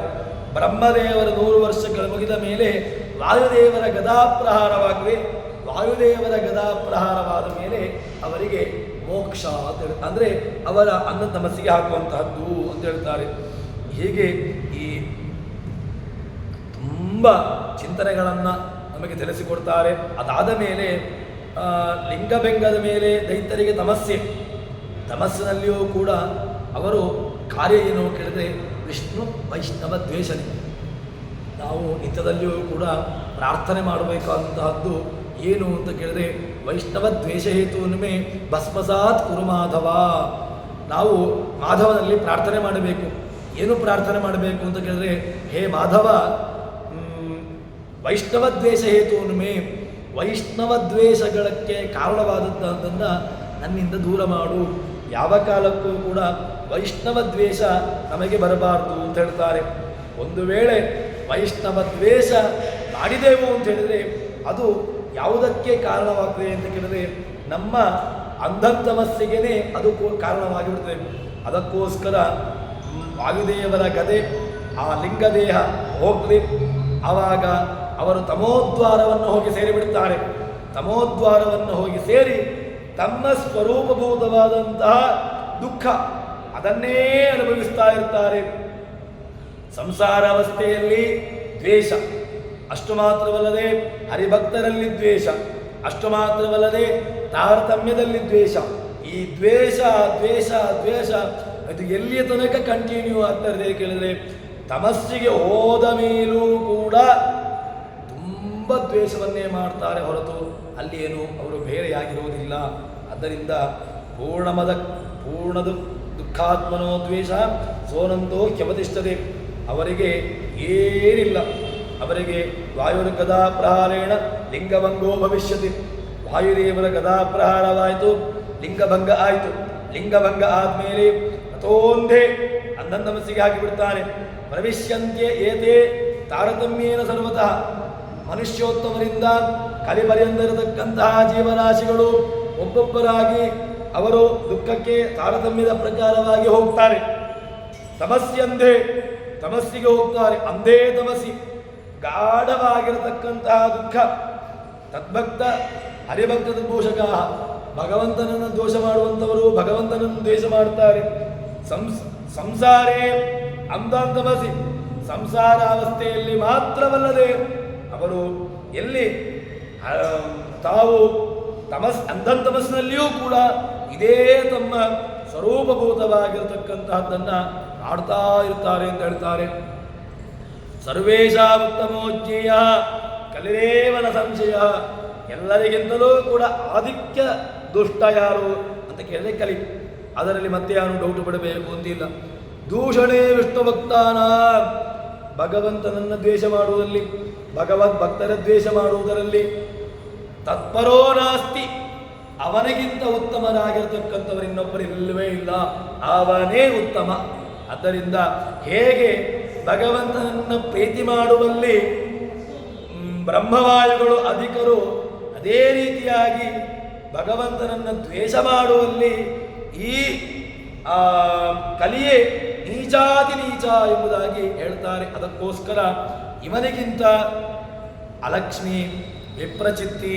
ಬ್ರಹ್ಮದೇವರ 100 ವರ್ಷಗಳು ಮುಗಿದ ಮೇಲೆ ವಾಯುದೇವರ ಗದಾಪ್ರಹಾರವಾಗಲಿ. ವಾಯುದೇವರ ಗದಾಪ್ರಹಾರವಾದ ಮೇಲೆ ಅವರಿಗೆ ಮೋಕ್ಷ ಅಂತ ಹೇಳಿ, ಅಂದರೆ ಅವರ ಅಂಧಂತಮಸ್ಸಿಗೆ ಹಾಕುವಂತಹದ್ದು ಅಂತ ಹೇಳ್ತಾರೆ. ಹೀಗೆ ಈ ತುಂಬ ಚಿಂತನೆಗಳನ್ನು ನಮಗೆ ತಿಳಿಸಿಕೊಡ್ತಾರೆ. ಅದಾದ ಮೇಲೆ ಲಿಂಗಭಂಗದ ಮೇಲೆ ದೈತ್ಯರಿಗೆ ತಮಸ್ಸೆ, ತಮಸ್ಸಿನಲ್ಲಿಯೂ ಕೂಡ ಅವರು ಕಾರ್ಯ ಏನು ಕೇಳಿದರೆ ವಿಷ್ಣು ವೈಷ್ಣವ ದ್ವೇಷನೆ. ನಾವು ನಿತ್ಯದಲ್ಲಿಯೂ ಕೂಡ ಪ್ರಾರ್ಥನೆ ಮಾಡಬೇಕಾದಂತಹದ್ದು ಏನು ಅಂತ ಕೇಳಿದ್ರೆ ವೈಷ್ಣವ ದ್ವೇಷ ಹೇತುವಿನುಮೆ ಭಸ್ಮಸಾತ್ ಕುರು ಮಾಧವ. ನಾವು ಮಾಧವನಲ್ಲಿ ಪ್ರಾರ್ಥನೆ ಮಾಡಬೇಕು. ಏನು ಪ್ರಾರ್ಥನೆ ಮಾಡಬೇಕು ಅಂತ ಕೇಳಿದ್ರೆ, ಹೇ ಮಾಧವ, ವೈಷ್ಣವ ದ್ವೇಷ ಹೇತುವಿನುಮೆ, ವೈಷ್ಣವ ದ್ವೇಷಗಳಕ್ಕೆ ಕಾರಣವಾದದ್ದನ್ನು ನನ್ನಿಂದ ದೂರ ಮಾಡು. ಯಾವ ಕಾಲಕ್ಕೂ ಕೂಡ ವೈಷ್ಣವ ದ್ವೇಷ ನಮಗೆ ಬರಬಾರ್ದು ಅಂತ ಹೇಳ್ತಾರೆ. ಒಂದು ವೇಳೆ ವೈಷ್ಣವ ದ್ವೇಷ ಮಾಡಿದೆವು ಅಂತ ಹೇಳಿದರೆ ಅದು ಯಾವುದಕ್ಕೆ ಕಾರಣವಾಗ್ತದೆ ಅಂತ ಕೇಳಿದ್ರೆ ನಮ್ಮ ಅಂಧತಮಸ್ಸಿಗೆ ಅದು ಕಾರಣವಾಗಿಬಿಡ್ತದೆ. ಅದಕ್ಕೋಸ್ಕರ ವಾಯುದೇವರ ಗದೆ ಆ ಲಿಂಗದೇಹ ಹೋಗ್ತದೆ. ಆವಾಗ ಅವರು ತಮೋದ್ವಾರವನ್ನು ಹೋಗಿ ಸೇರಿಬಿಡ್ತಾರೆ. ತಮೋದ್ವಾರವನ್ನು ಹೋಗಿ ಸೇರಿ ತಮ್ಮ ಸ್ವರೂಪಭೂತವಾದಂತಹ ದುಃಖ ಅದನ್ನೇ ಅನುಭವಿಸ್ತಾ ಇರ್ತಾರೆ. ಸಂಸಾರಾವಸ್ಥೆಯಲ್ಲಿ ದ್ವೇಷ, ಅಷ್ಟು ಮಾತ್ರವಲ್ಲದೆ ಹರಿಭಕ್ತರಲ್ಲಿ ದ್ವೇಷ, ಅಷ್ಟು ಮಾತ್ರವಲ್ಲದೆ ತಾರತಮ್ಯದಲ್ಲಿ ದ್ವೇಷ. ಈ ದ್ವೇಷ ದ್ವೇಷ ದ್ವೇಷ ಅದು ಎಲ್ಲಿಯ ತನಕ ಕಂಟಿನ್ಯೂ ಆಗ್ತಾ ಇದೆ ಕೇಳಿದ್ರೆ, ತಮಸ್ಸಿಗೆ ಹೋದ ಮೇಲೂ ಕೂಡ ತುಂಬ ದ್ವೇಷವನ್ನೇ ಮಾಡ್ತಾರೆ ಹೊರತು ಅಲ್ಲಿ ಏನು ಅವರು ಬೇರೆಯಾಗಿರುವುದಿಲ್ಲ. ಆದ್ದರಿಂದ ಪೂರ್ಣದ ದುಃಖಾತ್ಮನೋ ದ್ವೇಷ ಸೋನಂದೋ ಕ್ಯವತಿಷ್ಠತೆ. ಅವರಿಗೆ ಏನಿಲ್ಲ, ಅವರಿಗೆ ವಾಯುರ ಗದಾಪ್ರಹಾರೇಣ ಲಿಂಗಭಂಗೋ ಭವಿಷ್ಯತಿ. ವಾಯುದೇವರ ಗದಾಪ್ರಹಾರವಾಯಿತು, ಲಿಂಗಭಂಗ ಆಯಿತು. ಲಿಂಗಭಂಗ ಆದಮೇಲೆ ಅಥೋಂಧೆ ಅಂಧನ ಮನಸ್ಸಿಗೆ ಹಾಕಿಬಿಡ್ತಾನೆ. ಪ್ರವಿಶ್ಯಂತ್ಯ ಏತೆ ತಾರತಮ್ಯೇನ ಸರ್ವತಃ. ಮನುಷ್ಯೋತ್ತಮರಿಂದ ಕಲಿಪರ್ಯಂತರತಕ್ಕಂತಹ ಜೀವರಾಶಿಗಳು ಒಬ್ಬೊಬ್ಬರಾಗಿ ಅವರು ದುಃಖಕ್ಕೆ ತಾರತಮ್ಯದ ಪ್ರಕಾರವಾಗಿ ಹೋಗ್ತಾರೆ. ತಮಸ್ಯಂಧೆ, ತಮಸ್ಸಿಗೆ ಹೋಗ್ತಾರೆ. ಅಂಧೇ ತಮಸ್ಸಿ, ಗಾಢವಾಗಿರತಕ್ಕಂತಹ ದುಃಖ. ತದ್ಭಕ್ತ ಹರಿಭಕ್ತದ ದೋಷಕ, ಭಗವಂತನನ್ನು ದೋಷ ಮಾಡುವಂಥವರು ಭಗವಂತನನ್ನು ದ್ವೇಷ ಮಾಡ್ತಾರೆ. ಸಂಸಾರೇ ಅಂಧಾಂತಮಸಿ, ಸಂಸಾರಾವಸ್ಥೆಯಲ್ಲಿ ಮಾತ್ರವಲ್ಲದೆ ಅವರು ಎಲ್ಲಿ ತಾವು ಅಂಧಂತಮಸ್ಸಿನಲ್ಲಿಯೂ ಕೂಡ ಇದೇ ತಮ್ಮ ಸ್ವರೂಪಭೂತವಾಗಿರತಕ್ಕಂತಹದ್ದನ್ನು ಆಡ್ತಾ ಇರ್ತಾರೆ ಅಂತ ಹೇಳ್ತಾರೆ. ಸರ್ವೇಷಾಮುತ್ತಮೋಜ್ಞೇಯ ಕಲಿರೇವನ ಸಂಶಯ. ಎಲ್ಲರಿಗಿಂತಲೂ ಕೂಡ ಆಧಿಕ್ಯ ದುಷ್ಟ ಯಾರು ಅಂತ ಕೇಳಿದ್ರೆ ಕಲಿ. ಅದರಲ್ಲಿ ಮತ್ತೆ ಯಾರು ಡೌಟು ಪಡಬೇಕು ಅಂತಿಲ್ಲ. ದೂಷಣೆ ವಿಷ್ಣು ಭಕ್ತಾನ, ಭಗವಂತನನ್ನು ದ್ವೇಷ ಮಾಡುವುದರಲ್ಲಿ, ಭಗವದ್ ಭಕ್ತರ ದ್ವೇಷ ಮಾಡುವುದರಲ್ಲಿ ತತ್ಪರೋ ನಾಸ್ತಿ. ಅವನಿಗಿಂತ ಉತ್ತಮನಾಗಿರ್ತಕ್ಕಂಥವರು ಇನ್ನೊಬ್ಬರು ಇಲ್ಲವೇ ಇಲ್ಲ, ಅವನೇ ಉತ್ತಮ. ಆದ್ದರಿಂದ ಹೇಗೆ ಭಗವಂತನನ್ನು ಪ್ರೀತಿ ಮಾಡುವಲ್ಲಿ ಬ್ರಹ್ಮವಾಯುಗಳು ಅಧಿಕರು, ಅದೇ ರೀತಿಯಾಗಿ ಭಗವಂತನನ್ನು ದ್ವೇಷ ಮಾಡುವಲ್ಲಿ ಈ ಕಲಿಯೇ ನೀಚಾತಿ ನೀಚ ಎಂಬುದಾಗಿ ಹೇಳ್ತಾರೆ. ಅದಕ್ಕೋಸ್ಕರ ಇವನಿಗಿಂತ ಅಲಕ್ಷ್ಮಿ, ವಿಪ್ರಚಿತ್ತಿ,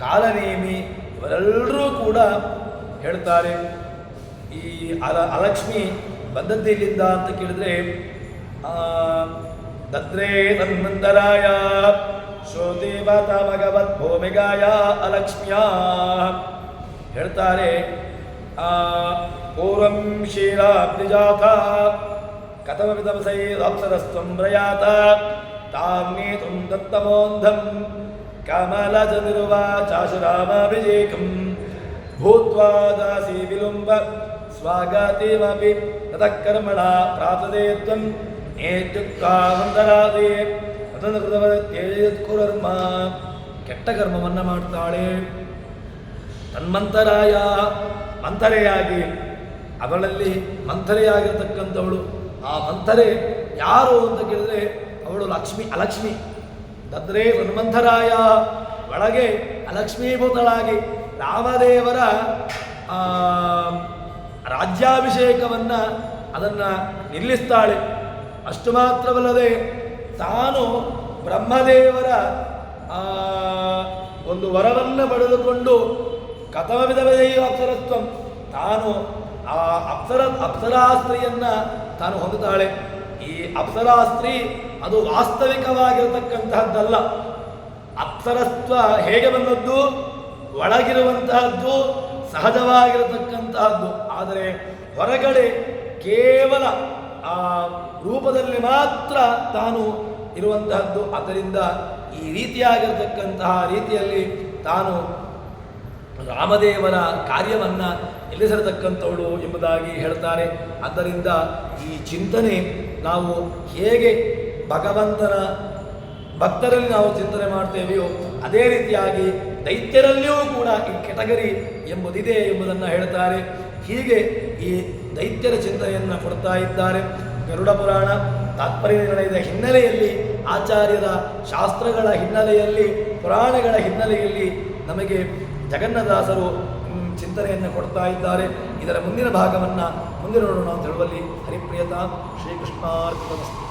ಕಾಲನೇಮಿ ಇವರೆಲ್ಲರೂ ಕೂಡ ಹೇಳ್ತಾರೆ. ಈ ಅಲಕ್ಷ್ಮಿ ಬಂದದ್ದಿಲ್ಲಿಂದ ಅಂತ ಕೇಳಿದ್ರೆ ದದ್ರೇ ತನ್ಮಂತರಾಯ ಶ್ರೋದೇವತ ಭಗವತ್ ಭೂಮಿಗಾಯ ಅಲಕ್ಷ್ಮಿಯ ಹೇಳ್ತಾರೆ. ಪೂರ್ವಂ ಕ್ಷೀರಾಬ್ಧಿಜಾತ ಕಥಮವಿಧಮಸೈ ಅಪ್ಸರಸ್ತ್ವಂ ಪ್ರಯಾತ ತಾಮ್ನೇತುಂ ದತ್ತಮೋಂಧಂ ಕಮಲಜನಿರ್ವಾಚಾಶುರಾಮಾಭಿಷೇಕಂ ಭೂತ್ವಾ ದಾಸಿ ವಿಲುಂಬ ಸ್ವಾಗತಿಮಪಿ ತತಃ ಕರ್ಮಣ ಪ್ರಾಪ್ತದೆ ತ್ವಂ ನೇತ್ಯುಕ್ತಾವಂತರಾದೆ ಅದನ್ನು ಕೃತವತ್ಯೇಜತ್ಕುರ್ಮ. ಕೆಟ್ಟ ಕರ್ಮವನ್ನು ಮಾಡ್ತಾಳೆ. ತನ್ಮಂತರಾಯ, ಮಂಥರೆಯಾಗಿ, ಅವಳಲ್ಲಿ ಮಂಥರೆಯಾಗಿರ್ತಕ್ಕಂಥವಳು. ಆ ಮಂಥರೆ ಯಾರು ಅಂತ ಕೇಳಿದ್ರೆ ಅವಳು ಅಲಕ್ಷ್ಮಿ. ದದ್ರೆ ತನ್ಮಂಥರಾಯ, ಒಳಗೆ ಅಲಕ್ಷ್ಮೀಭೂತಳಾಗಿ ರಾಮದೇವರ ರಾಜ್ಯಾಭಿಷೇಕವನ್ನು ಅದನ್ನು ನಿಲ್ಲಿಸ್ತಾಳೆ. ಅಷ್ಟು ಮಾತ್ರವಲ್ಲದೆ ತಾನು ಬ್ರಹ್ಮದೇವರ ಒಂದು ವರವನ್ನು ಪಡೆದುಕೊಂಡು ಕಥಮವಿಧವೇ ಅಪ್ಸರತ್ವಂ, ತಾನು ಆ ಅಪ್ಸರಾಸ್ತ್ರೀಯನ್ನು ತಾನು ಹೊಂದುತ್ತಾಳೆ. ಈ ಅಪ್ಸರಾಸ್ತ್ರೀ ಅದು ವಾಸ್ತವಿಕವಾಗಿರತಕ್ಕಂತಹದ್ದಲ್ಲ. ಅಪ್ಸರತ್ವ ಹೇಗೆ ಬಂದದ್ದು? ಒಳಗಿರುವಂತಹದ್ದು ಸಹಜವಾಗಿರತಕ್ಕಂತಹದ್ದು. ಆದರೆ ಹೊರಗಡೆ ಕೇವಲ ಆ ರೂಪದಲ್ಲಿ ಮಾತ್ರ ತಾನು ಇರುವಂತಹದ್ದು. ಆದ್ದರಿಂದ ಈ ರೀತಿಯಾಗಿರತಕ್ಕಂತಹ ರೀತಿಯಲ್ಲಿ ತಾನು ರಾಮದೇವರ ಕಾರ್ಯವನ್ನು ನಿಲ್ಲಿಸಿರತಕ್ಕಂಥವಳು ಎಂಬುದಾಗಿ ಹೇಳ್ತಾರೆ. ಆದ್ದರಿಂದ ಈ ಚಿಂತನೆ ನಾವು ಹೇಗೆ ಭಗವಂತನ ಭಕ್ತರಲ್ಲಿ ನಾವು ಚಿಂತನೆ ಮಾಡ್ತೇವೆಯೋ ಅದೇ ರೀತಿಯಾಗಿ ದೈತ್ಯರಲ್ಲಿಯೂ ಕೂಡ ಈ ಕೆಟಗರಿ ಎಂಬುದಿದೆ ಎಂಬುದನ್ನು ಹೇಳ್ತಾರೆ. ಹೀಗೆ ಈ ದೈತ್ಯರ ಚಿಂತನೆಯನ್ನು ಕೊಡ್ತಾ ಇದ್ದಾರೆ. ಗರುಡ ಪುರಾಣ ತಾತ್ಪರ್ಯ ನಿರ್ಣಯದ ಹಿನ್ನೆಲೆಯಲ್ಲಿ, ಆಚಾರ್ಯರ ಶಾಸ್ತ್ರಗಳ ಹಿನ್ನೆಲೆಯಲ್ಲಿ, ಪುರಾಣಗಳ ಹಿನ್ನೆಲೆಯಲ್ಲಿ ನಮಗೆ ಜಗನ್ನಾಥದಾಸರು ಚಿಂತನೆಯನ್ನು ಕೊಡ್ತಾ ಇದ್ದಾರೆ. ಇದರ ಮುಂದಿನ ಭಾಗವನ್ನು ಮುಂದೆ ನೋಡೋಣ ಅಂತ ಹೇಳುವಲ್ಲಿ ಹರಿಪ್ರಿಯತಾ ಶ್ರೀಕೃಷ್ಣಾರ್ಪಣಮಸ್ತು.